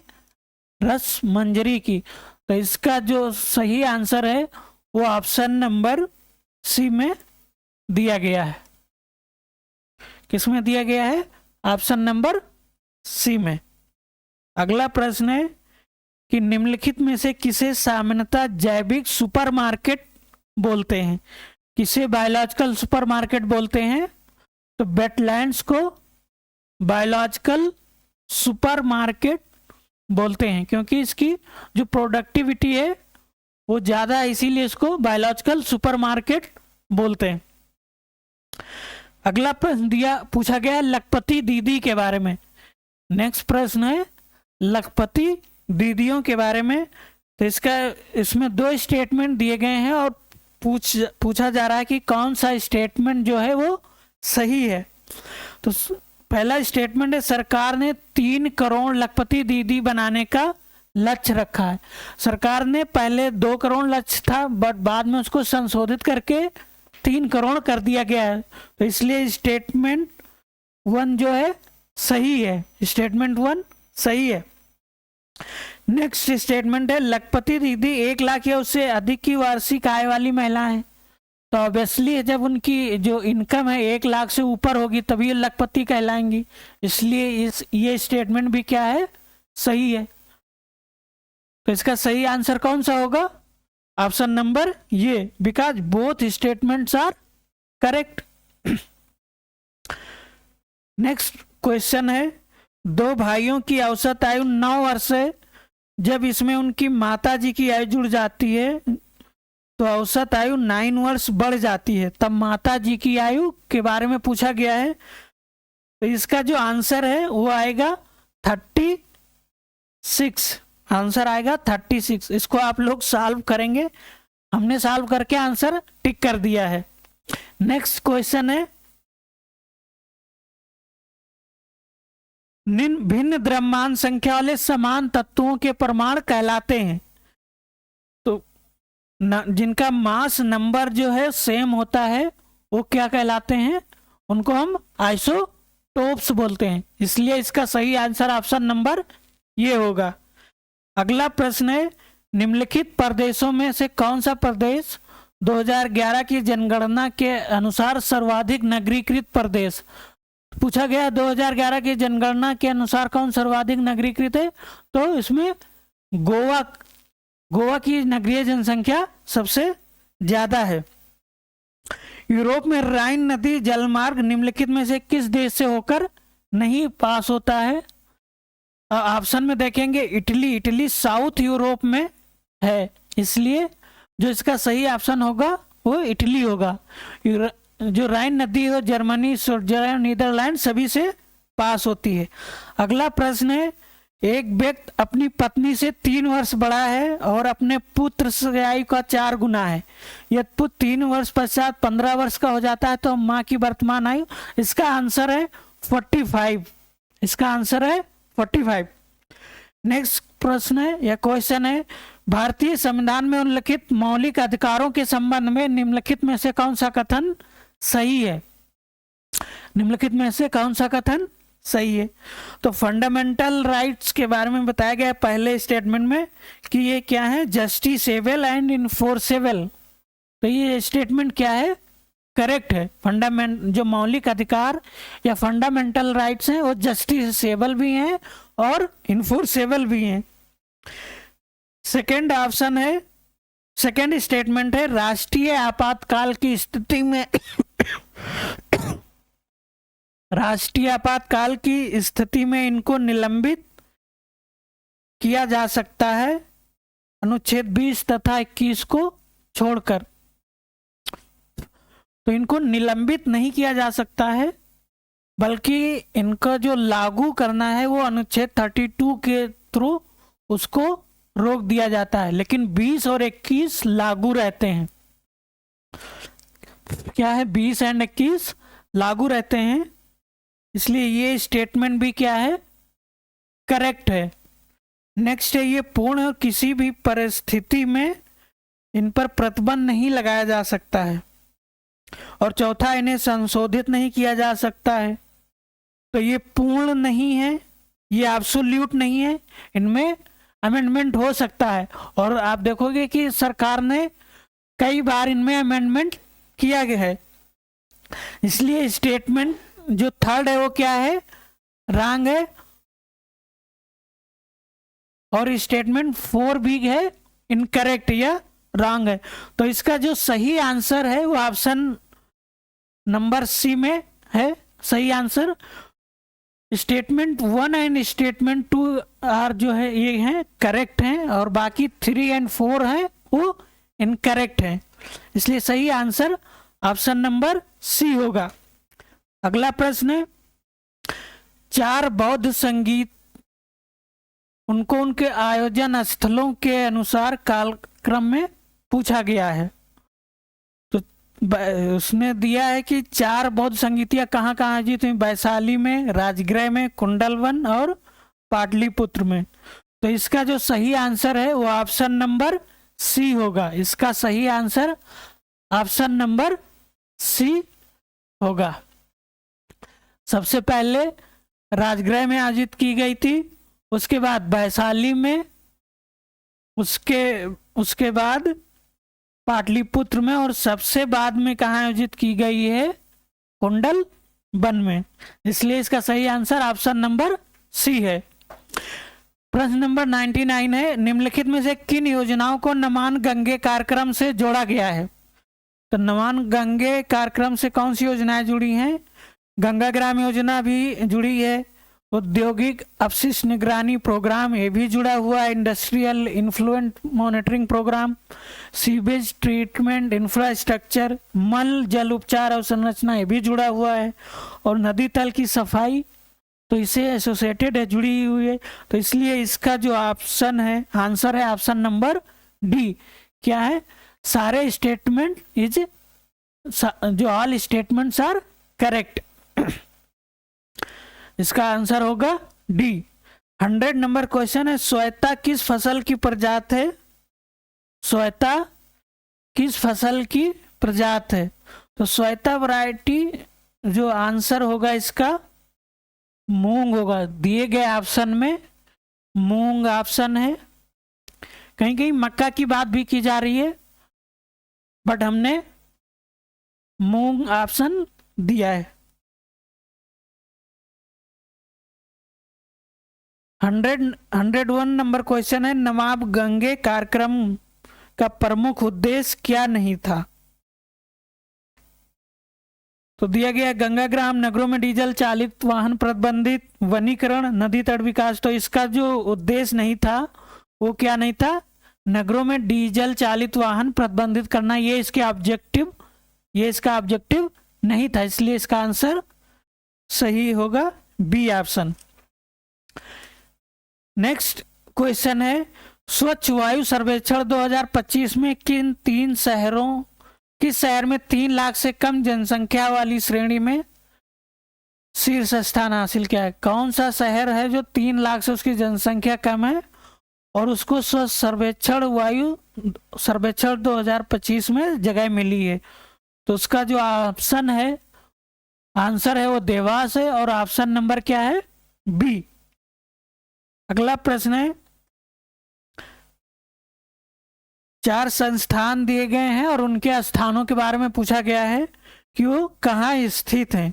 रस मंजरी की। तो इसका जो सही आंसर है वो ऑप्शन नंबर सी में दिया गया है। किसमें दिया गया है? ऑप्शन नंबर सी में। अगला प्रश्न है कि निम्नलिखित में से किसे सामान्यतः जैविक सुपरमार्केट बोलते हैं? किसे बायोलॉजिकल सुपरमार्केट बोलते हैं? तो वेटलैंड्स को बायोलॉजिकल सुपरमार्केट बोलते हैं क्योंकि इसकी जो प्रोडक्टिविटी है वो ज़्यादा है, इसीलिए इसको बायोलॉजिकल सुपरमार्केट बोलते हैं। अगला प्रश्न पूछा गया है लखपति दीदी के बारे में। नेक्स्ट प्रश्न है लखपति दीदियों के बारे में। तो इसमें 2 स्टेटमेंट दिए गए हैं और पूछा जा रहा है कि कौन सा स्टेटमेंट जो है वो सही है। तो पहला स्टेटमेंट है सरकार ने 3 करोड़ लखपति दीदी बनाने का लक्ष्य रखा है। सरकार ने पहले 2 करोड़ लक्ष्य था बट बाद में उसको संशोधित करके 3 करोड़ कर दिया गया है, तो इसलिए स्टेटमेंट 1 जो है सही है। स्टेटमेंट 1 सही है। नेक्स्ट स्टेटमेंट है लखपति दीदी 1 लाख या उससे अधिक की वार्षिक आय वाली महिला है। तो ऑब्वियसली जब उनकी जो इनकम है 1 लाख से ऊपर होगी तभी लखपति कहलाएंगी, इसलिए ये स्टेटमेंट भी क्या है? सही है। तो इसका सही आंसर कौन सा होगा? ऑप्शन नंबर ये, because both statements are correct. Next question है 2 भाइयों की औसत आयु 9 वर्ष है। जब इसमें उनकी माता जी की आयु जुड़ जाती है तो औसत आयु 9 वर्ष बढ़ जाती है, तब माता जी की आयु के बारे में पूछा गया है। तो इसका जो आंसर है वो आएगा 36। आंसर आएगा 36। इसको आप लोग सॉल्व करेंगे, हमने सॉल्व करके आंसर टिक कर दिया है। नेक्स्ट क्वेश्चन है, भिन्न द्रव्यमान संख्या वाले समान तत्वों के परमाणु कहलाते हैं। तो जिनका मास नंबर जो है सेम होता है वो क्या कहलाते हैं? उनको हम आइसोटोप्स बोलते हैं। इसलिए इसका सही आंसर ऑप्शन नंबर ये होगा। अगला प्रश्न है, निम्नलिखित प्रदेशों में से कौन सा प्रदेश 2011 की जनगणना के अनुसार सर्वाधिक नगरीकृत प्रदेश? पूछा गया 2011 की जनगणना के अनुसार कौन सर्वाधिक नगरीकृत है? तो इसमें गोवा की नगरीय जनसंख्या सबसे ज्यादा है। यूरोप में राइन नदी जलमार्ग निम्नलिखित में से किस देश से होकर नहीं पास होता है? ऑप्शन में देखेंगे इटली। इटली साउथ यूरोप में है, इसलिए जो इसका सही ऑप्शन होगा वो इटली होगा। जो राइन नदी हो जर्मनी, स्विट्जरलैंड, नीदरलैंड सभी से पास होती है। अगला प्रश्न है, एक व्यक्ति अपनी पत्नी से 3 वर्ष बड़ा है और अपने पुत्र से आयु का 4 गुना है। यदि पुत्र 3 वर्ष पश्चात 15 वर्ष का हो जाता है तो माँ की वर्तमान आयु, इसका आंसर है 45। इसका आंसर है 45। नेक्स्ट प्रश्न है या क्वेश्चन है, भारतीय संविधान में उल्लिखित मौलिक अधिकारों के संबंध में निम्नलिखित में से कौन सा कथन सही है? निम्नलिखित में से कौन सा कथन सही है? तो फंडामेंटल राइट्स के बारे में बताया गया पहले स्टेटमेंट में कि ये क्या है, जस्टिसेबल एंड इन्फोर्सेबल। तो ये स्टेटमेंट क्या है? करेक्ट है। जो मौलिक अधिकार या फंडामेंटल राइट्स हैं वो जस्टिसेबल भी हैं और इन्फोर्सेबल भी हैं। सेकेंड ऑप्शन है, सेकेंड स्टेटमेंट है, राष्ट्रीय आपातकाल की स्थिति में राष्ट्रीय आपातकाल की स्थिति में इनको निलंबित किया जा सकता है अनुच्छेद 20 तथा 21 को छोड़कर। तो इनको निलंबित नहीं किया जा सकता है, बल्कि इनका जो लागू करना है वो अनुच्छेद 32 के थ्रू उसको रोक दिया जाता है, लेकिन 20 और 21 लागू रहते हैं। क्या है? 20 एंड 21 लागू रहते हैं, इसलिए ये स्टेटमेंट भी क्या है? करेक्ट है। नेक्स्ट है, ये पूर्ण किसी भी परिस्थिति में इन पर प्रतिबंध नहीं लगाया जा सकता है। और चौथा, इन्हें संशोधित नहीं किया जा सकता है। तो ये पूर्ण नहीं है, ये एब्सोल्यूट नहीं है, इनमें अमेंडमेंट हो सकता है। और आप देखोगे कि सरकार ने कई बार इनमें अमेंडमेंट किया गया है, इसलिए स्टेटमेंट जो थर्ड है वो क्या है? रॉन्ग है। और स्टेटमेंट 4 भी है इनकरेक्ट या रॉन्ग है। तो इसका जो सही आंसर है वो ऑप्शन नंबर सी में है सही answer. Statement 1 and statement 2 are जो है ये हैं करेक्ट हैं, और बाकी 3 एंड 4 है वो इनकरेक्ट है। इसलिए सही आंसर ऑप्शन नंबर सी होगा। अगला प्रश्न है, 4 बौद्ध संगीत उनको उनके आयोजन स्थलों के अनुसार कालक्रम में पूछा गया है। तो उसने दिया है कि 4 बौद्ध संगीतियां कहाँ कहाँ आयोजित हुई? वैशाली में, राजगृह में, कुंडलवन और पाटलिपुत्र में। तो इसका जो सही आंसर है वो ऑप्शन नंबर सी होगा। इसका सही आंसर ऑप्शन नंबर सी होगा। सबसे पहले राजगृह में आयोजित की गई थी, उसके बाद वैशाली में, उसके बाद पाटलिपुत्र में, और सबसे बाद में कहाँ आयोजित की गई है? कुंडल वन में। इसलिए इसका सही आंसर ऑप्शन नंबर सी है। प्रश्न नंबर 99 है, निम्नलिखित में से किन योजनाओं को नमामि गंगे कार्यक्रम से जोड़ा गया है? तो नमामि गंगे कार्यक्रम से कौन सी योजनाएं जुड़ी हैं? गंगा ग्राम योजना भी जुड़ी है, औद्योगिक अपशिष्ट निगरानी प्रोग्राम, ये भी जुड़ा हुआ है। Industrial influent monitoring programme, sewage treatment infrastructure, मल जल उपचार और संरचना, ये भी जुड़ा हुआ है। और नदी तल की सफाई, तो इसे एसोसिएटेड है, जुड़ी हुई है। तो इसलिए इसका जो ऑप्शन है, आंसर है ऑप्शन नंबर डी। क्या है? सारे स्टेटमेंट इज, जो ऑल स्टेटमेंट्स आर करेक्ट। इसका आंसर होगा डी। 100 नंबर क्वेश्चन है, श्वेता किस फसल की प्रजात है? श्वेता किस फसल की प्रजात है? तो श्वेता वैरायटी, जो आंसर होगा इसका मूंग होगा। दिए गए ऑप्शन में मूंग ऑप्शन है। कहीं कहीं मक्का की बात भी की जा रही है, बट हमने मूंग ऑप्शन दिया है। 101 नंबर क्वेश्चन है, नवाब गंगे कार्यक्रम का प्रमुख उद्देश्य क्या नहीं था? तो दिया गया गंगा ग्राम नगरों में डीजल चालित वाहन प्रतिबंधित, वनीकरण, नदी तट विकास। तो इसका जो उद्देश्य नहीं था वो क्या नहीं था? नगरों में डीजल चालित वाहन प्रतिबंधित करना, ये इसका ऑब्जेक्टिव नहीं था। इसलिए इसका आंसर सही होगा बी ऑप्शन। नेक्स्ट क्वेश्चन है, स्वच्छ वायु सर्वेक्षण 2025 में किस शहर में 3 लाख से कम जनसंख्या वाली श्रेणी में शीर्ष स्थान हासिल किया है? कौन सा शहर है जो 3 लाख से उसकी जनसंख्या कम है और उसको स्वच्छ वायु सर्वेक्षण 2025 में जगह मिली है? तो उसका जो ऑप्शन है, आंसर है वो देवास है। और ऑप्शन नंबर क्या है? बी। अगला प्रश्न है, 4 संस्थान दिए गए हैं और उनके स्थानों के बारे में पूछा गया है कि वो कहाँ स्थित हैं।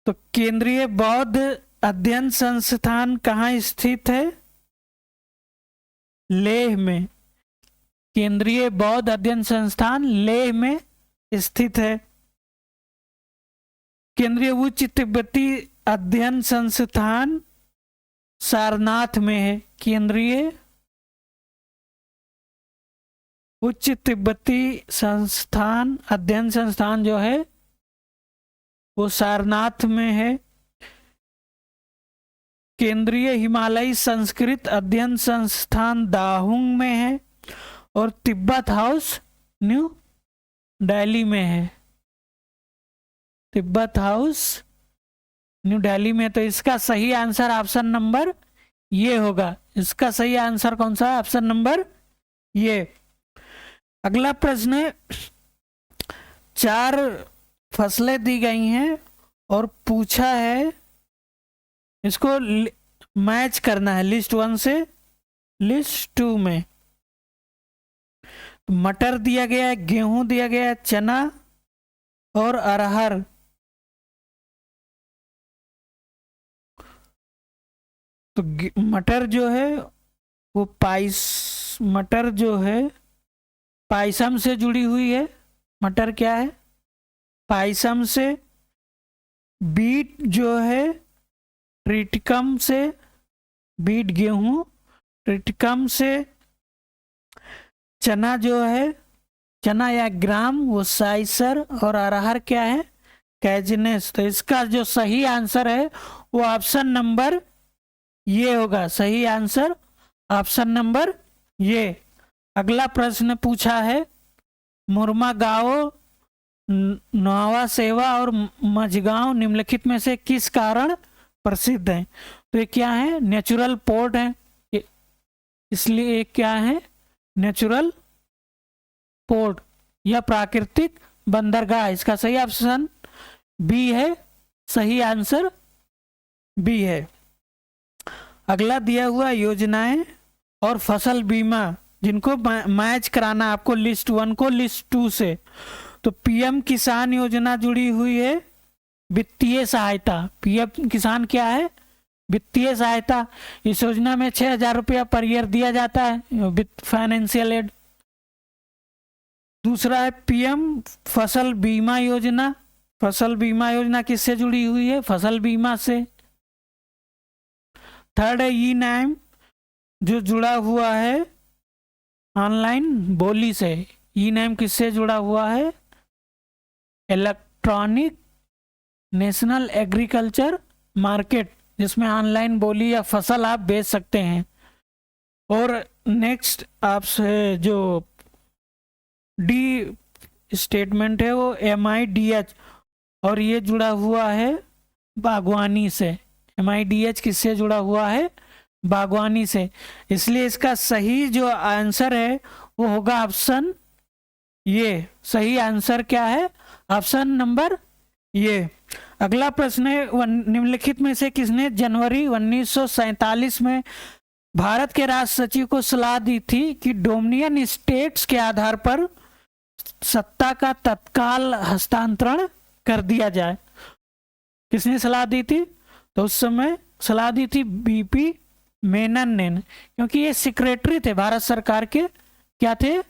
तो केंद्रीय बौद्ध अध्ययन संस्थान कहाँ स्थित है? लेह में। केंद्रीय बौद्ध अध्ययन संस्थान लेह में स्थित है। केंद्रीय उच्च तिब्बती अध्ययन संस्थान सारनाथ में है। केंद्रीय उच्च तिब्बती संस्थान अध्ययन संस्थान जो है वो सारनाथ में है। केंद्रीय हिमालयी संस्कृत अध्ययन संस्थान दाहुंग में है। और तिब्बत हाउस न्यू दिल्ली में है। तिब्बत हाउस न्यू दिल्ली में। तो इसका सही आंसर ऑप्शन नंबर ये होगा। इसका सही आंसर कौन सा है? ऑप्शन नंबर ये। अगला प्रश्न है, 4 फसलें दी गई हैं और पूछा है इसको मैच करना है लिस्ट 1 से लिस्ट 2 में। मटर दिया गया है, गेहूं दिया गया है, चना और अरहर। तो मटर जो है वो मटर जो है पायसम से जुड़ी हुई है। मटर क्या है? पायसम से। बीट जो है ट्रिटिकम से, बीट गेहूं ट्रिटिकम से। चना जो है, चना या ग्राम, वो साइसर। और अरहर क्या है? कैजनेस। तो इसका जो सही आंसर है वो ऑप्शन नंबर ये होगा। सही आंसर ऑप्शन नंबर ये। अगला प्रश्न पूछा है, मुरमा गांव, नवा सेवा और मझगांव निम्नलिखित में से किस कारण प्रसिद्ध हैं? तो ये क्या है? नेचुरल पोर्ट है, इसलिए क्या है? नेचुरल पोर्ट या प्राकृतिक बंदरगाह। इसका सही ऑप्शन बी है। सही आंसर बी है। अगला दिया हुआ योजनाएं और फसल बीमा जिनको मैच कराना आपको लिस्ट 1 को लिस्ट 2 से। तो पीएम किसान योजना जुड़ी हुई है वित्तीय सहायता। पीएम किसान क्या है? वित्तीय सहायता। इस योजना में 6,000 रुपया पर ईयर दिया जाता है विथ फाइनेंशियल एड। दूसरा है पीएम फसल बीमा योजना। फसल बीमा योजना किससे जुड़ी हुई है? फसल बीमा से। थर्ड है ई नाम, जो जुड़ा हुआ है ऑनलाइन बोली से। ई नाम किससे जुड़ा हुआ है? इलेक्ट्रॉनिक नेशनल एग्रीकल्चर मार्केट, जिसमें ऑनलाइन बोली या फसल आप बेच सकते हैं। और नेक्स्ट आपसे जो डी स्टेटमेंट है वो MIDH, और ये जुड़ा हुआ है बागवानी से। MIDH किससे जुड़ा हुआ है? बागवानी से। इसलिए इसका सही जो आंसर है वो होगा ऑप्शन ये। सही आंसर क्या है? ऑप्शन नंबर ये। अगला प्रश्न है, निम्नलिखित में से किसने जनवरी 1947 में भारत के राष्ट्र सचिव को सलाह दी थी कि डोमिनियन स्टेट्स के आधार पर सत्ता का तत्काल हस्तांतरण कर दिया जाए? किसने सलाह दी थी? तो उस समय सलाह दी थी BP मेनन ने, क्योंकि ये सेक्रेटरी थे भारत सरकार के, क्या थे?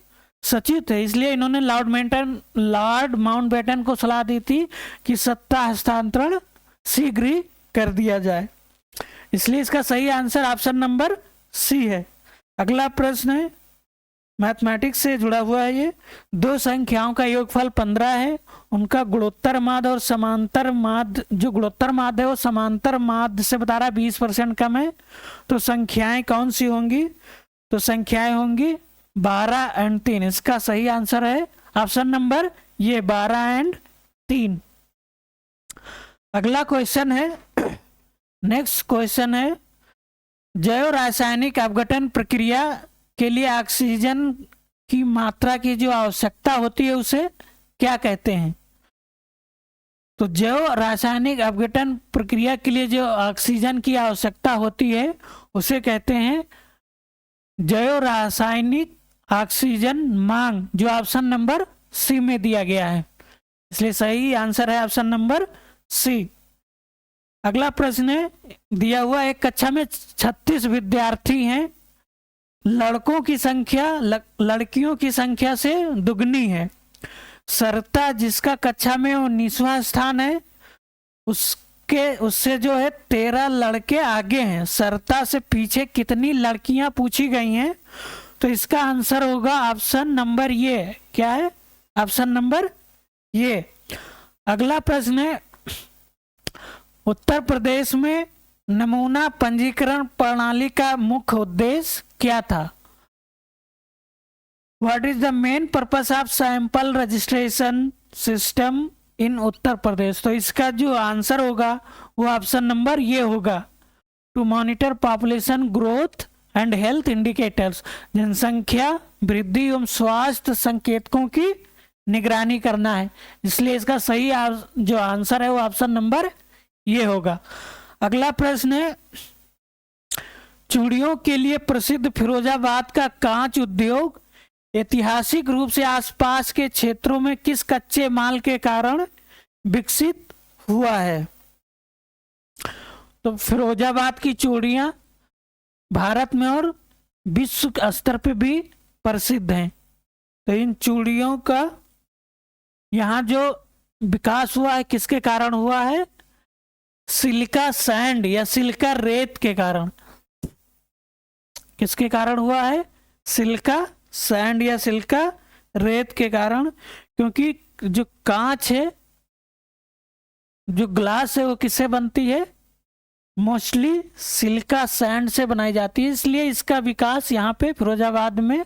सचिव थे। इसलिए इन्होंने लॉर्ड माउंटबेटन को सलाह दी थी कि सत्ता हस्तांतरण शीघ्र ही कर दिया जाए। इसलिए इसका सही आंसर ऑप्शन नंबर C है। अगला प्रश्न है, मैथमेटिक्स से जुड़ा हुआ है ये। दो संख्याओं का योगफल 15 है, उनका गुणोत्तर माध्य और समांतर माध्य, जो गुणोत्तर माध्य है वो समांतर माध्य से बता रहा 20% कम है, तो संख्याएं कौन सी होंगी? तो संख्याएं होंगी 12 और 3। इसका सही आंसर है ऑप्शन नंबर ये 12 और 3। अगला क्वेश्चन है, नेक्स्ट क्वेश्चन है, जैव रासायनिक अपघटन प्रक्रिया के लिए ऑक्सीजन की मात्रा की जो आवश्यकता होती है उसे क्या कहते हैं? तो जैव रासायनिक अपघटन प्रक्रिया के लिए जो ऑक्सीजन की आवश्यकता होती है उसे कहते हैं जैव रासायनिक ऑक्सीजन मांग, जो ऑप्शन नंबर C में दिया गया है। इसलिए सही आंसर है ऑप्शन नंबर C। अगला प्रश्न है, दिया हुआ एक कक्षा में 36 विद्यार्थी हैं, लड़कों की संख्या लड़कियों की संख्या से दुगनी है। सरता जिसका कक्षा में 19वां स्थान है, उससे जो है 13 लड़के आगे हैं। सरता से पीछे कितनी लड़कियां पूछी गई हैं? तो इसका आंसर होगा ऑप्शन नंबर ये। क्या है? ऑप्शन नंबर ये। अगला प्रश्न है, उत्तर प्रदेश में नमूना पंजीकरण प्रणाली का मुख्य उद्देश्य क्या था? What is the main purpose of sample registration system in Uttar Pradesh? तो इसका जो आंसर होगा वो ऑप्शन नंबर ये होगा, to monitor population growth and health indicators, जनसंख्या वृद्धि एवं स्वास्थ्य संकेतकों की निगरानी करना है। इसलिए इसका सही जो आंसर है वो ऑप्शन नंबर ये होगा। अगला प्रश्न है, चूड़ियों के लिए प्रसिद्ध फिरोजाबाद का कांच उद्योग ऐतिहासिक रूप से आसपास के क्षेत्रों में किस कच्चे माल के कारण विकसित हुआ है? तो फिरोजाबाद की चूड़ियां भारत में और विश्व स्तर पे भी प्रसिद्ध हैं। तो इन चूड़ियों का यहाँ जो विकास हुआ है किसके कारण हुआ है? सिलिका सैंड या सिलिका रेत के कारण। किसके कारण हुआ है? सिलिका सैंड या सिलिका रेत के कारण। क्योंकि जो कांच है, जो ग्लास है, वो किससे बनती है? मोस्टली सिलिका सैंड से बनाई जाती है। इसलिए इसका विकास यहाँ पे फिरोजाबाद में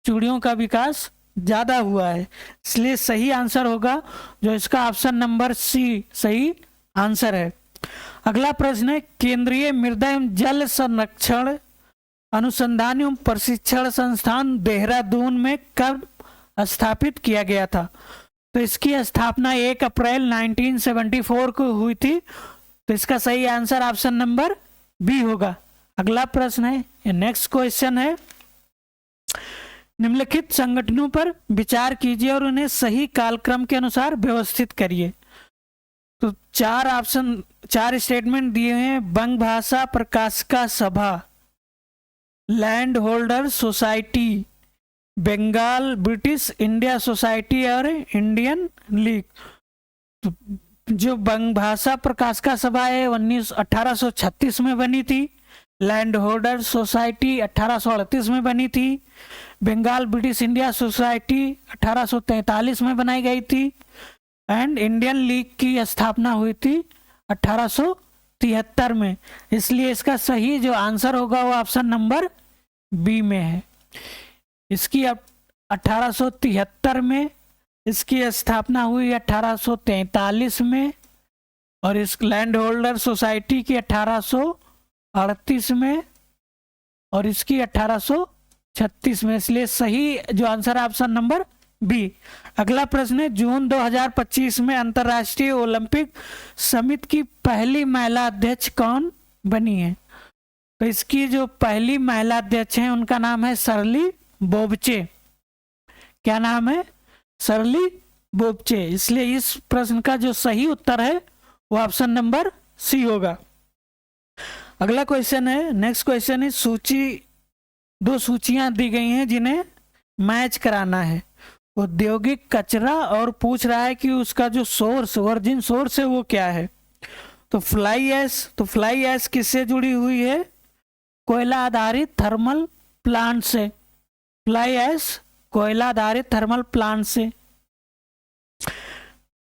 चूड़ियों का विकास ज्यादा हुआ है। इसलिए सही आंसर होगा जो इसका ऑप्शन नंबर C सही आंसर है। अगला प्रश्न है, केंद्रीय मृदा एवं जल संरक्षण अनुसंधान एवं प्रशिक्षण संस्थान देहरादून में कब स्थापित किया गया था? तो इसकी स्थापना 1 अप्रैल 1974 को हुई थी। तो इसका सही आंसर ऑप्शन नंबर B होगा। अगला प्रश्न है, नेक्स्ट क्वेश्चन है, निम्नलिखित संगठनों पर विचार कीजिए और उन्हें सही कालक्रम के अनुसार व्यवस्थित करिए। तो 4 स्टेटमेंट दिए हैं, बंग Bhasha Prakashika Sabha, land holder society, Bengal British India society और इंडियन लीग। तो जो बंग भाषा प्रकाशिका सभा है 1836 में बनी थी, लैंड होल्डर सोसाइटी 1838 में बनी थी। बंगाल ब्रिटिश इंडिया सोसाइटी 1843 में बनाई गई थी। एंड इंडियन लीग की स्थापना हुई थी 1873 में। इसलिए इसका सही जो आंसर होगा वो ऑप्शन नंबर बी में है। इसकी अब 1873 में, इसकी स्थापना हुई 1843 में, और इस लैंड होल्डर सोसाइटी की 1838 में, और इसकी 1836 में। इसलिए सही जो आंसर है ऑप्शन नंबर बी। अगला प्रश्न है, जून 2025 में अंतर्राष्ट्रीय ओलंपिक समिति की पहली महिला अध्यक्ष कौन बनी है? तो इसकी जो पहली महिला अध्यक्ष हैं उनका नाम है शर्ली बोबचे। क्या नाम है? शर्ली बोबचे। इसलिए इस प्रश्न का जो सही उत्तर है वो ऑप्शन नंबर सी होगा। अगला क्वेश्चन है, नेक्स्ट क्वेश्चन है, दो सूचियां दी गई हैं जिन्हें मैच कराना है। औद्योगिक कचरा और पूछ रहा है कि उसका जो सोर्स, ओरिजिन सोर्स है वो क्या है। तो फ्लाई ऐश किससे जुड़ी हुई है? कोयला आधारित थर्मल प्लांट से। फ्लाई ऐश कोयला आधारित थर्मल प्लांट से।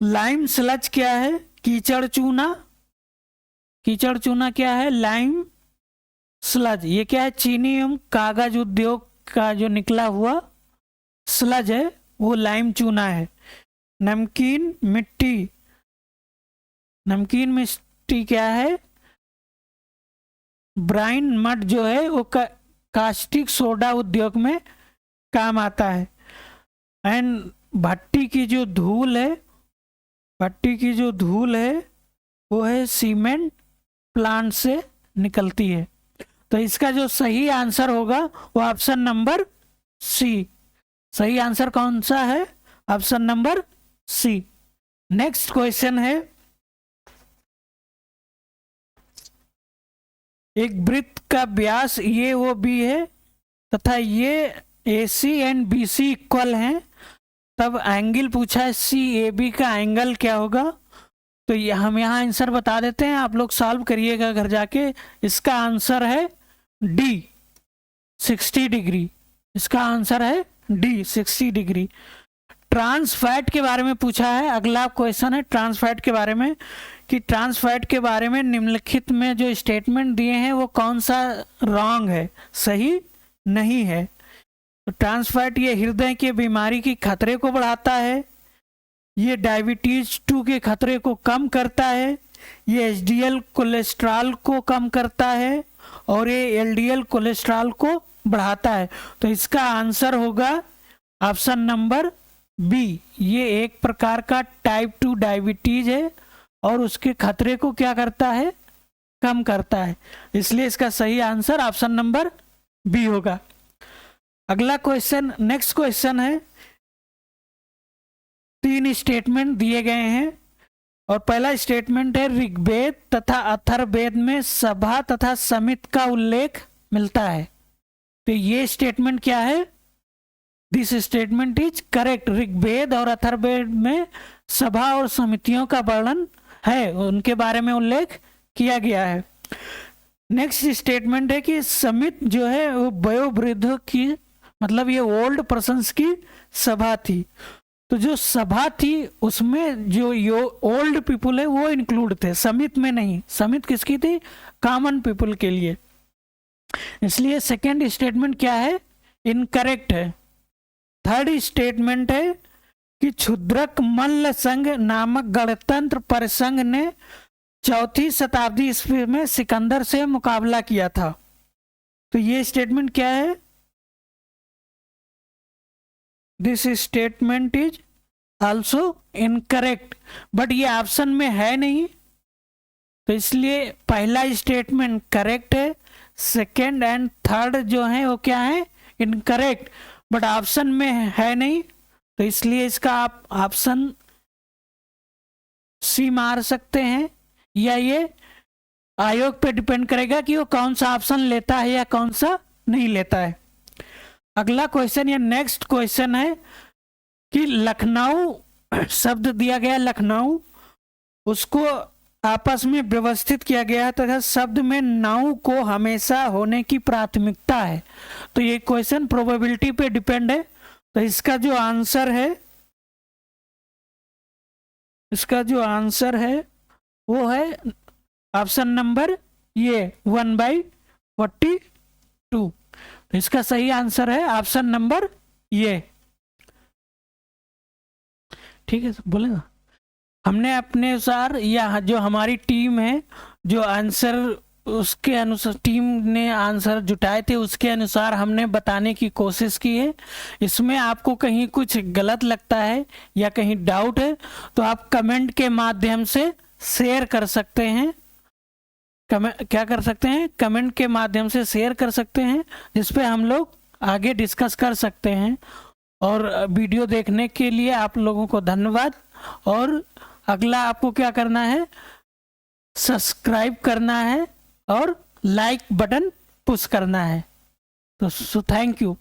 लाइम स्लज क्या है? कीचड़ चूना क्या है? Lime sludge. ये क्या है? चीनी एवं कागज उद्योग का जो निकला हुआ स्लज है वो लाइम चूना है। नमकीन मिट्टी क्या है? ब्राइन मड जो है वो कास्टिक सोडा उद्योग में काम आता है। एंड भट्टी की जो धूल है वो है सीमेंट प्लांट से निकलती है। तो इसका जो सही आंसर होगा वो ऑप्शन नंबर सी। सही आंसर कौन सा है? Option number C. Next question है, एक वृत्त का व्यास ये वो बी है तथा ये AC एंड BC इक्वल हैं, तब एंगल पूछा है CAB का एंगल क्या होगा। तो ये हम यहाँ आंसर बता देते हैं, आप लोग सॉल्व करिएगा घर जाके। इसका आंसर है डी 60 डिग्री। इसका आंसर है डी 60 डिग्री। ट्रांस फैट के बारे में पूछा है। अगला क्वेश्चन है ट्रांस फैट के बारे में, कि ट्रांस फैट के बारे में निम्नलिखित में जो स्टेटमेंट दिए हैं वो कौन सा रॉन्ग है, सही नहीं है। तो ट्रांस फैट ये हृदय की बीमारी की खतरे को बढ़ाता है, ये डायबिटीज 2 के खतरे को कम करता है, ये HDL कोलेस्ट्रॉल को कम करता है, और ये LDL कोलेस्ट्रॉल को बढ़ाता है। तो इसका आंसर होगा ऑप्शन नंबर बी। ये एक प्रकार का टाइप 2 डायबिटीज है और उसके खतरे को क्या करता है? कम करता है। इसलिए इसका सही आंसर ऑप्शन नंबर बी होगा। अगला क्वेश्चन, नेक्स्ट क्वेश्चन है, 3 स्टेटमेंट दिए गए हैं और पहला स्टेटमेंट है, ऋग्वेद तथा अथर्ववेद में सभा तथा समिति का उल्लेख मिलता है। तो ये स्टेटमेंट क्या है? This statement is correct. Rigveda और अथर्ववेद में सभा और समितियों का वर्णन है, उनके बारे में उल्लेख किया गया है। नेक्स्ट स्टेटमेंट है कि समिति जो है वो वयोवृद्ध की, मतलब ये ओल्ड पर्सन्स की सभा थी। तो जो सभा थी उसमें जो ओल्ड पीपुल है वो इंक्लूड थे, समिति में नहीं। समिति किसकी थी? कॉमन पीपुल के लिए। इसलिए सेकेंड स्टेटमेंट क्या है? इनकरेक्ट है। थर्ड स्टेटमेंट है कि क्षुद्रक मल्ल संघ नामक गणतंत्र परिसंघ ने 4वीं शताब्दी ईस्वी में सिकंदर से मुकाबला किया था। तो ये स्टेटमेंट क्या है? This statement is also incorrect, but ये ऑप्शन में है नहीं, तो इसलिए पहला स्टेटमेंट करेक्ट है, सेकेंड एंड थर्ड जो है वो क्या है? इनकरेक्ट, बट ऑप्शन में है नहीं, तो इसलिए इसका आप ऑप्शन सी मार सकते हैं, या ये आयोग पे डिपेंड करेगा कि वो कौन सा ऑप्शन लेता है या कौन सा नहीं लेता है। अगला क्वेश्चन या नेक्स्ट क्वेश्चन है कि लखनऊ शब्द दिया गया, लखनऊ, उसको आपस में व्यवस्थित किया गया है तथा शब्द में नाउ को हमेशा होने की प्राथमिकता है। तो ये क्वेश्चन प्रोबेबिलिटी पे डिपेंड है। तो इसका जो आंसर है वो है ऑप्शन नंबर ये 1/42। तो इसका सही आंसर है ऑप्शन नंबर ये। ठीक है, बोलेगा। हमने अपने अनुसार या जो हमारी टीम है जो आंसर उसके अनुसार टीम ने आंसर जुटाए थे उसके अनुसार हमने बताने की कोशिश की है। इसमें आपको कहीं कुछ गलत लगता है या कहीं डाउट है तो आप कमेंट के माध्यम से शेयर कर सकते हैं। क्या कर सकते हैं? कमेंट के माध्यम से शेयर कर सकते हैं, जिसपे हम लोग आगे डिस्कस कर सकते हैं। और वीडियो देखने के लिए आप लोगों को धन्यवाद। और अगला आपको क्या करना है? सब्सक्राइब करना है और लाइक बटन पुश करना है। तो थैंक यू।